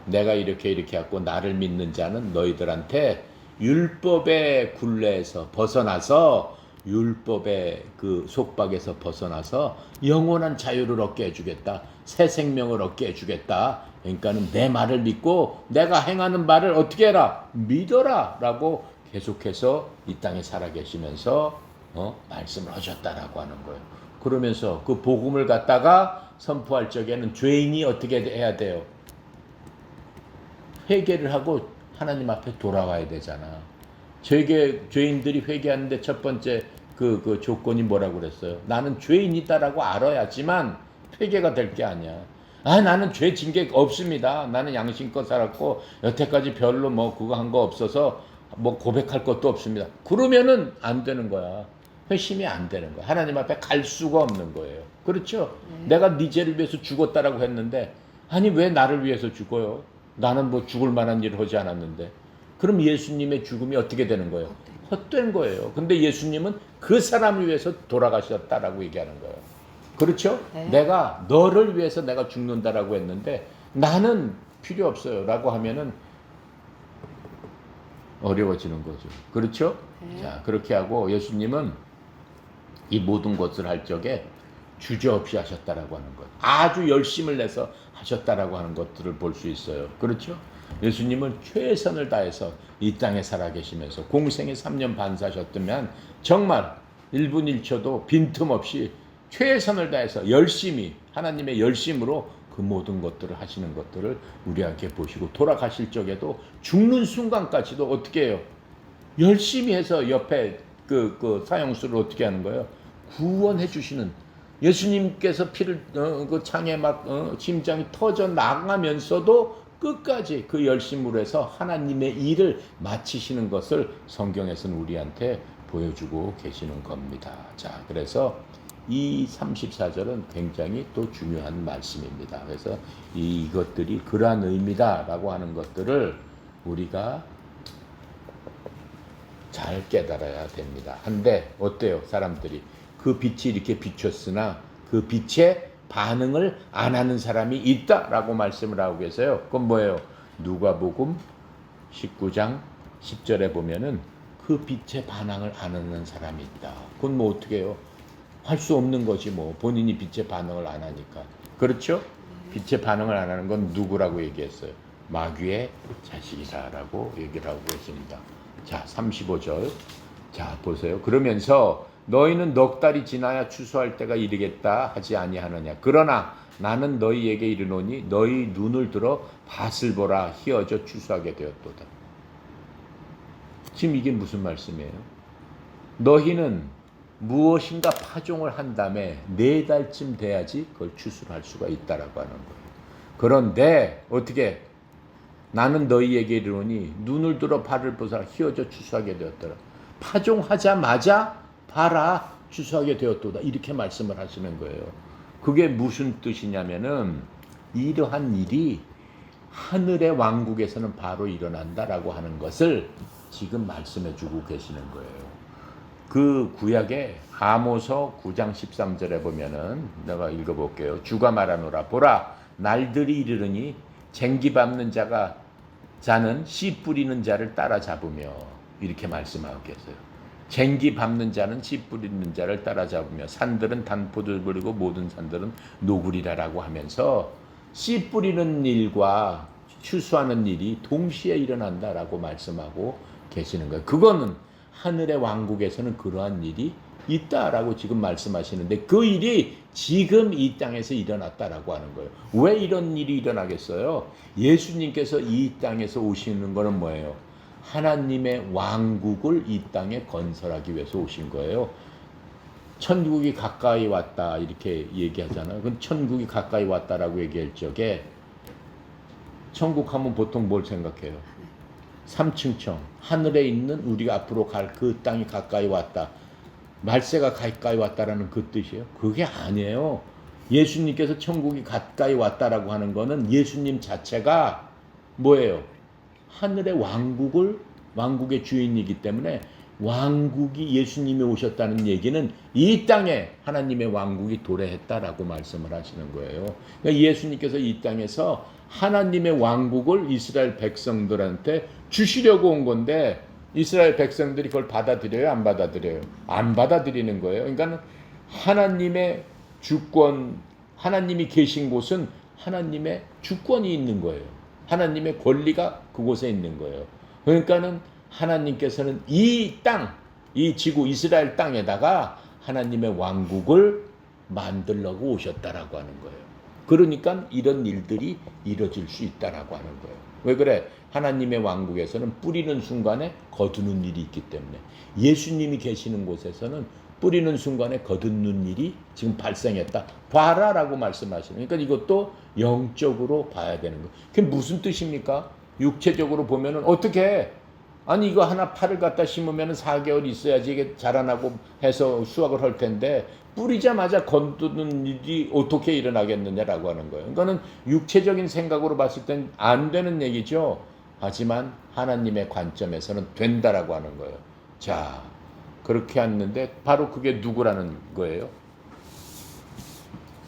내가 이렇게 하고 나를 믿는 자는 너희들한테 율법의 굴레에서 벗어나서 율법의 그 속박에서 벗어나서 영원한 자유를 얻게 해주겠다. 새 생명을 얻게 해주겠다. 그러니까는 내 말을 믿고 내가 행하는 말을 어떻게 해라? 믿어라. 라고 계속해서 이 땅에 살아계시면서 말씀을 하셨다라고 하는 거예요. 그러면서 그 복음을 갖다가 선포할 적에는 죄인이 어떻게 해야 돼요? 회개를 하고 하나님 앞에 돌아와야 되잖아. 죄인들이 회개하는데 첫 번째 그 조건이 뭐라고 그랬어요? 나는 죄인이다라고 알아야지만 회개가 될 게 아니야. 나는 죄 진 게 없습니다. 나는 양심껏 살았고 여태까지 별로 뭐 그거 한 거 없어서 뭐 고백할 것도 없습니다. 그러면은 안 되는 거야. 회심이 안 되는 거야. 하나님 앞에 갈 수가 없는 거예요. 그렇죠? 내가 네 죄를 위해서 죽었다라고 했는데 아니 왜 나를 위해서 죽어요? 나는 뭐 죽을 만한 일을 하지 않았는데. 그럼 예수님의 죽음이 어떻게 되는 거예요? 헛된 거예요. 근데 예수님은 그 사람을 위해서 돌아가셨다라고 얘기하는 거예요. 그렇죠? 네. 내가 너를 위해서 내가 죽는다라고 했는데 나는 필요 없어요 라고 하면은 어려워지는 거죠. 그렇죠? 네. 자, 그렇게 하고 예수님은 이 모든 것을 할 적에 주저없이 하셨다라고 하는 것. 아주 열심을 내서 하셨다라고 하는 것들을 볼 수 있어요. 그렇죠? 예수님은 최선을 다해서 이 땅에 살아계시면서 공생에 3년 반 사셨다면 정말 1분 1초도 빈틈없이 최선을 다해서 열심히 하나님의 열심으로 그 모든 것들을 하시는 것들을 우리에게 보시고 돌아가실 적에도 죽는 순간까지도 어떻게 해요? 열심히 해서 옆에 그 사형수를 어떻게 하는 거예요? 구원해 주시는 예수님께서 피를 그 창에 막 심장이 터져 나가면서도 끝까지 그 열심으로 해서 하나님의 일을 마치시는 것을 성경에서는 우리한테 보여주고 계시는 겁니다. 자, 그래서 이 34절은 굉장히 또 중요한 말씀입니다. 그래서 이것들이 그러한 의미다라고 하는 것들을 우리가 잘 깨달아야 됩니다. 한데 어때요? 사람들이 그 빛이 이렇게 비쳤으나 그 빛에 반응을 안 하는 사람이 있다라고 말씀을 하고 계세요. 그건 뭐예요? 누가복음 19장 10절에 보면은 그 빛에 반응을 안 하는 사람이 있다. 그건 뭐 어떻게 해요? 할 수 없는 거지 뭐. 본인이 빛에 반응을 안 하니까. 그렇죠? 빛에 반응을 안 하는 건 누구라고 얘기했어요? 마귀의 자식이다라고 얘기를 하고 계십니다. 자, 35절. 자, 보세요. 그러면서 너희는 넉 달이 지나야 추수할 때가 이르겠다 하지 아니하느냐. 그러나 나는 너희에게 이르노니 너희 눈을 들어 밭을 보라 희어져 추수하게 되었도다. 지금 이게 무슨 말씀이에요? 너희는 무엇인가 파종을 한 다음에 4달쯤 돼야지 그걸 추수를 할 수가 있다라고 하는 거예요. 그런데 어떻게 나는 너희에게 이르노니 눈을 들어 밭을 보사 희어져 추수하게 되었더라. 파종하자마자 봐라 추수하게 되었도다. 이렇게 말씀을 하시는 거예요. 그게 무슨 뜻이냐면은 이러한 일이 하늘의 왕국에서는 바로 일어난다라고 하는 것을 지금 말씀해 주고 계시는 거예요. 그 구약의 아모서 9장 13절에 보면은 내가 읽어볼게요. 주가 말하노라 보라 날들이 이르르니 쟁기 밟는 자는 씨 뿌리는 자를 따라잡으며 이렇게 말씀하고 계세요. 쟁기 밟는 자는 씨 뿌리는 자를 따라잡으며 산들은 단포를 부리고 모든 산들은 노구리라라고 하면서 씨 뿌리는 일과 추수하는 일이 동시에 일어난다라고 말씀하고 계시는 거예요. 그거는 하늘의 왕국에서는 그러한 일이 있다라고 지금 말씀하시는데 그 일이 지금 이 땅에서 일어났다라고 하는 거예요. 왜 이런 일이 일어나겠어요? 예수님께서 이 땅에서 오시는 거는 뭐예요? 하나님의 왕국을 이 땅에 건설하기 위해서 오신 거예요. 천국이 가까이 왔다 이렇게 얘기하잖아요. 그럼 천국이 가까이 왔다라고 얘기할 적에 천국 하면 보통 뭘 생각해요? 3층청 하늘에 있는 우리가 앞으로 갈 그 땅이 가까이 왔다. 말세가 가까이 왔다라는 그 뜻이에요. 그게 아니에요. 예수님께서 천국이 가까이 왔다라고 하는 거는 예수님 자체가 뭐예요? 하늘의 왕국의 주인이기 때문에 왕국이 예수님이 오셨다는 얘기는 이 땅에 하나님의 왕국이 도래했다라고 말씀을 하시는 거예요. 그러니까 예수님께서 이 땅에서 하나님의 왕국을 이스라엘 백성들한테 주시려고 온 건데 이스라엘 백성들이 그걸 받아들여요? 안 받아들여요? 안 받아들이는 거예요. 그러니까 하나님의 주권, 하나님이 계신 곳은 하나님의 주권이 있는 거예요. 하나님의 권리가 그곳에 있는 거예요. 그러니까는 하나님께서는 이 땅, 이 지구 이스라엘 땅에다가 하나님의 왕국을 만들려고 오셨다라고 하는 거예요. 그러니까 이런 일들이 이루어질 수 있다라고 하는 거예요. 왜 그래? 하나님의 왕국에서는 뿌리는 순간에 거두는 일이 있기 때문에 예수님이 계시는 곳에서는 뿌리는 순간에 거두는 일이 지금 발생했다. 봐라라고 말씀하시는. 그러니까 이것도 영적으로 봐야 되는 거예요. 그게 무슨 뜻입니까? 육체적으로 보면은 어떻게 해? 아니 이거 하나 파를 갖다 심으면 4개월 있어야지 이게 자라나고 해서 수확을 할 텐데 뿌리자마자 거두는 일이 어떻게 일어나겠느냐라고 하는 거예요. 그러니까는 육체적인 생각으로 봤을 땐 안 되는 얘기죠. 하지만 하나님의 관점에서는 된다라고 하는 거예요. 자, 그렇게 했는데 바로 그게 누구라는 거예요?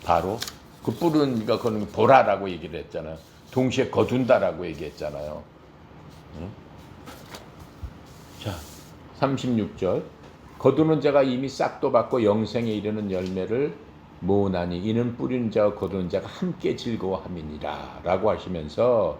바로 그 뿌리는 이가 거는 보라라고 얘기를 했잖아요. 동시에 거둔다라고 얘기했잖아요. 응? 자, 36절. 거두는 자가 이미 싹도 받고 영생에 이르는 열매를 모으나니 이는 뿌리는 자와 거두는 자가 함께 즐거워함이니라 라고 하시면서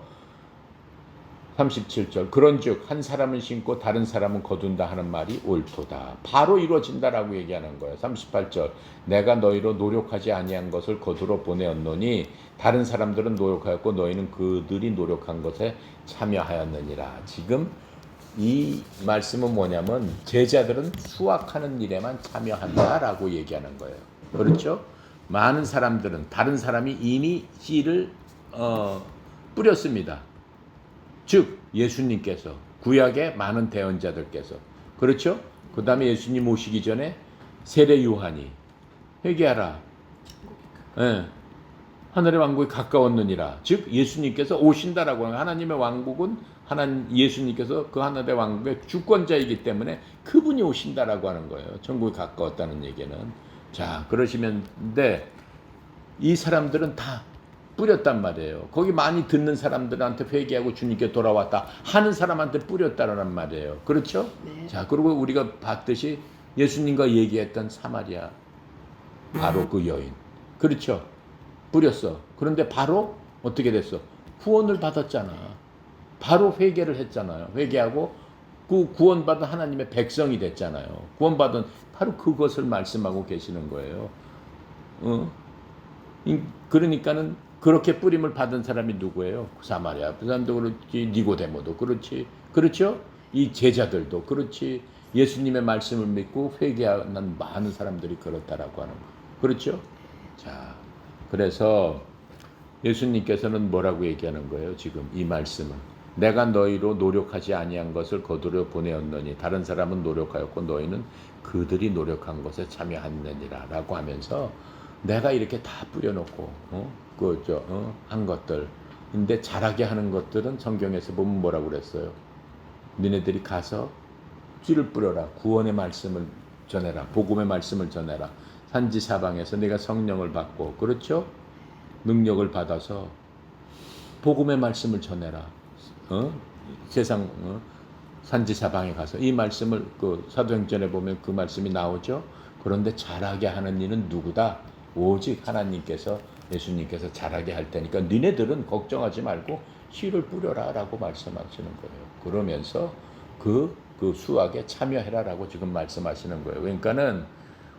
37절 그런즉 한 사람은 심고 다른 사람은 거둔다 하는 말이 옳도다. 바로 이루어진다라고 얘기하는 거예요. 38절 내가 너희로 노력하지 아니한 것을 거두러 보내었노니 다른 사람들은 노력하였고 너희는 그들이 노력한 것에 참여하였느니라. 지금 이 말씀은 뭐냐면 제자들은 수확하는 일에만 참여한다라고 얘기하는 거예요. 그렇죠? 많은 사람들은 다른 사람이 이미 씨를 뿌렸습니다. 즉 예수님께서 구약의 많은 대언자들께서 그렇죠? 그 다음에 예수님 오시기 전에 세례 요한이 회개하라. 예. 하늘의 왕국이 가까웠느니라. 즉 예수님께서 오신다라고 하는 하나님의 왕국은 예수님께서 그 하늘의 왕국의 주권자이기 때문에 그분이 오신다라고 하는 거예요. 천국이 가까웠다는 얘기는. 자 그러시면데 이 사람들은 다 뿌렸단 말이에요. 거기 많이 듣는 사람들한테 회개하고 주님께 돌아왔다 하는 사람한테 뿌렸다라는 말이에요. 그렇죠? 네. 자 그리고 우리가 봤듯이 예수님과 얘기했던 사마리아 바로 그 여인 그렇죠? 뿌렸어. 그런데 바로 어떻게 됐어? 구원을 받았잖아. 바로 회개를 했잖아요. 회개하고 그 구원받은 하나님의 백성이 됐잖아요. 구원받은 바로 그것을 말씀하고 계시는 거예요. 그러니까는 그렇게 뿌림을 받은 사람이 누구예요? 사마리아 그 사람도 그렇지, 니고데모도 그렇지, 그렇죠? 이 제자들도 그렇지. 예수님의 말씀을 믿고 회개하는 많은 사람들이 그렇다라고 하는 거, 그렇죠? 자, 그래서 예수님께서는 뭐라고 얘기하는 거예요? 지금 이 말씀은 내가 너희로 노력하지 아니한 것을 거두려 보내었노니 다른 사람은 노력하였고 너희는 그들이 노력한 것에 참여하느니라라고 하면서 내가 이렇게 다 뿌려놓고 한 것들 근데 자라게 하는 것들은 성경에서 보면 뭐라고 그랬어요? 너네들이 가서 씨를 뿌려라. 구원의 말씀을 전해라. 복음의 말씀을 전해라. 산지 사방에서 내가 성령을 받고 그렇죠? 능력을 받아서 복음의 말씀을 전해라. 세상 산지 사방에 가서 이 말씀을 그 사도행전에 보면 그 말씀이 나오죠. 그런데 자라게 하는 이는 누구다? 오직 하나님께서 예수님께서 자라게 할 테니까 니네들은 걱정하지 말고 씨를 뿌려라라고 말씀하시는 거예요. 그러면서 그 수확에 참여해라라고 지금 말씀하시는 거예요. 그러니까는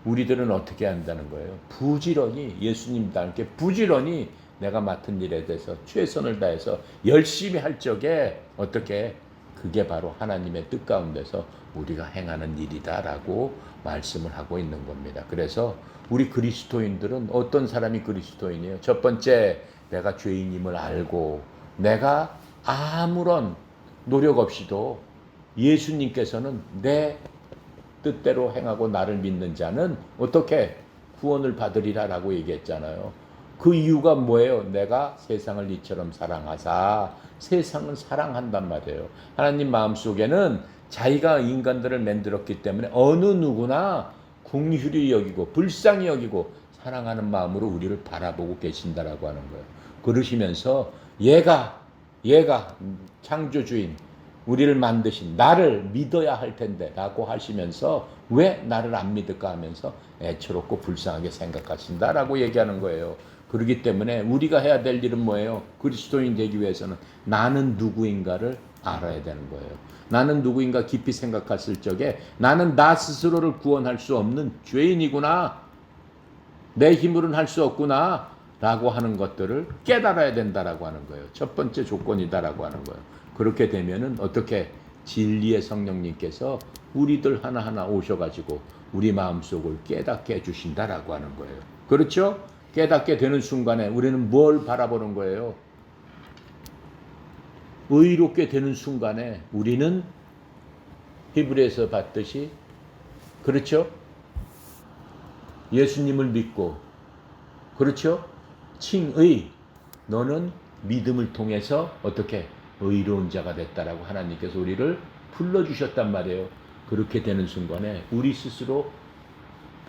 우리들은 어떻게 한다는 거예요? 부지런히 예수님과 함께 부지런히 내가 맡은 일에 대해서 최선을 다해서 열심히 할 적에 어떻게 그게 바로 하나님의 뜻 가운데서 우리가 행하는 일이다라고 말씀을 하고 있는 겁니다. 그래서 우리 그리스도인들은 어떤 사람이 그리스도인이에요? 첫 번째, 내가 죄인임을 알고 내가 아무런 노력 없이도 예수님께서는 내 뜻대로 행하고 나를 믿는 자는 어떻게 구원을 받으리라라고 얘기했잖아요. 그 이유가 뭐예요? 내가 세상을 이처럼 사랑하사 세상을 사랑한단 말이에요. 하나님 마음속에는 자기가 인간들을 만들었기 때문에 어느 누구나 긍휼히 여기고 불쌍히 여기고 사랑하는 마음으로 우리를 바라보고 계신다라고 하는 거예요. 그러시면서 얘가 창조주인 우리를 만드신 나를 믿어야 할 텐데 라고 하시면서 왜 나를 안 믿을까 하면서 애처롭고 불쌍하게 생각하신다라고 얘기하는 거예요. 그렇기 때문에 우리가 해야 될 일은 뭐예요? 그리스도인 되기 위해서는 나는 누구인가를 알아야 되는 거예요. 나는 누구인가 깊이 생각했을 적에 나는 나 스스로를 구원할 수 없는 죄인이구나. 내 힘으로는 할 수 없구나. 라고 하는 것들을 깨달아야 된다라고 하는 거예요. 첫 번째 조건이다라고 하는 거예요. 그렇게 되면은 어떻게 진리의 성령님께서 우리들 하나하나 오셔가지고 우리 마음속을 깨닫게 해주신다라고 하는 거예요. 그렇죠? 깨닫게 되는 순간에 우리는 뭘 바라보는 거예요? 의롭게 되는 순간에 우리는 히브리에서 봤듯이 그렇죠? 예수님을 믿고 그렇죠? 칭의 너는 믿음을 통해서 어떻게 의로운 자가 됐다라고 하나님께서 우리를 불러주셨단 말이에요. 그렇게 되는 순간에 우리 스스로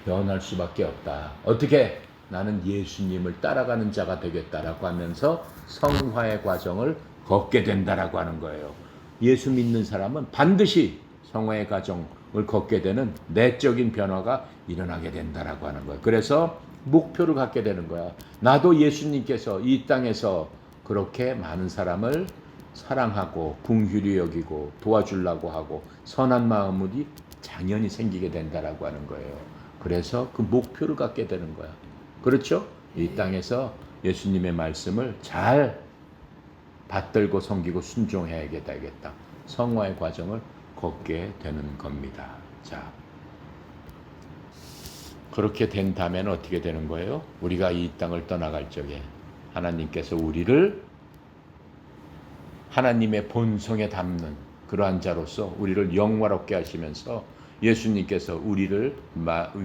변할 수밖에 없다. 어떻게? 나는 예수님을 따라가는 자가 되겠다라고 하면서 성화의 과정을 걷게 된다라고 하는 거예요. 예수 믿는 사람은 반드시 성화의 과정을 걷게 되는 내적인 변화가 일어나게 된다라고 하는 거예요. 그래서 목표를 갖게 되는 거야. 나도 예수님께서 이 땅에서 그렇게 많은 사람을 사랑하고 긍휼히 여기고 도와주려고 하고 선한 마음이 당연히 생기게 된다라고 하는 거예요. 그래서 그 목표를 갖게 되는 거야. 그렇죠? 이 땅에서 예수님의 말씀을 잘 받들고 섬기고 순종해야 되겠다. 성화의 과정을 걷게 되는 겁니다. 자, 그렇게 된 다음에는 어떻게 되는 거예요? 우리가 이 땅을 떠나갈 적에 하나님께서 우리를 하나님의 본성에 담는 그러한 자로서 우리를 영화롭게 하시면서 예수님께서 우리를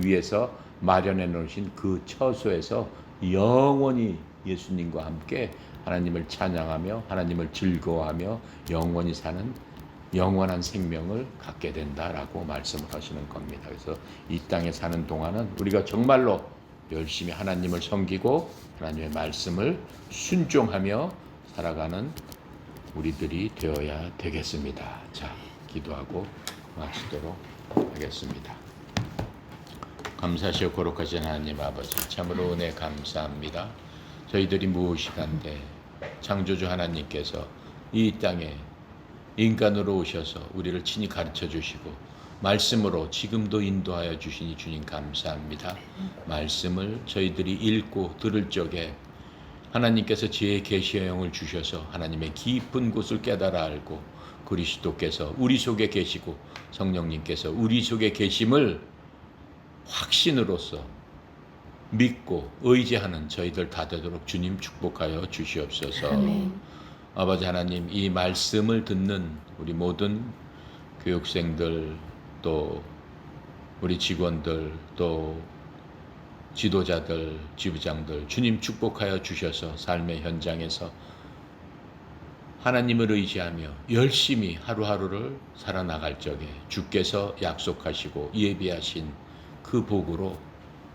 위해서 마련해 놓으신 그 처소에서 영원히 예수님과 함께 하나님을 찬양하며 하나님을 즐거워하며 영원히 사는 영원한 생명을 갖게 된다라고 말씀을 하시는 겁니다. 그래서 이 땅에 사는 동안은 우리가 정말로 열심히 하나님을 섬기고 하나님의 말씀을 순종하며 살아가는 우리들이 되어야 되겠습니다. 자, 기도하고 마치도록 하겠습니다. 감사하시오 거룩하신 하나님 아버지, 참으로 은혜 감사합니다. 저희들이 무엇이간데 창조주 하나님께서 이 땅에 인간으로 오셔서 우리를 친히 가르쳐 주시고 말씀으로 지금도 인도하여 주시니 주님 감사합니다. 말씀을 저희들이 읽고 들을 적에 하나님께서 지혜의 계시의 영을 주셔서 하나님의 깊은 곳을 깨달아 알고 그리스도께서 우리 속에 계시고 성령님께서 우리 속에 계심을 확신으로써 믿고 의지하는 저희들 다 되도록 주님 축복하여 주시옵소서. 아멘. 아버지 하나님, 이 말씀을 듣는 우리 모든 교육생들, 또 우리 직원들, 또 지도자들, 지부장들 주님 축복하여 주셔서 삶의 현장에서 하나님을 의지하며 열심히 하루하루를 살아나갈 적에 주께서 약속하시고 예비하신 그 복으로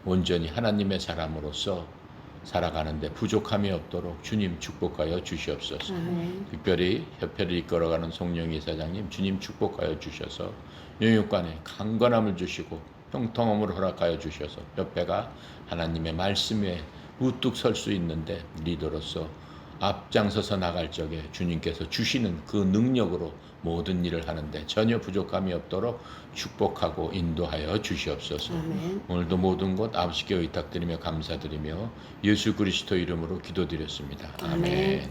온전히 하나님의 사람으로서 살아가는데 부족함이 없도록 주님 축복하여 주시옵소서. 아멘. 특별히 협회를 이끌어가는 송영희 사장님 주님 축복하여 주셔서 영육간에 강건함을 주시고 형통함을 허락하여 주셔서 협회가 하나님의 말씀에 우뚝 설 수 있는데 리더로서 앞장서서 나갈 적에 주님께서 주시는 그 능력으로 모든 일을 하는데 전혀 부족함이 없도록 축복하고 인도하여 주시옵소서. 아멘. 오늘도 모든 것 아버지께 의탁드리며 감사드리며 예수 그리스도 이름으로 기도드렸습니다. 아멘. 아멘.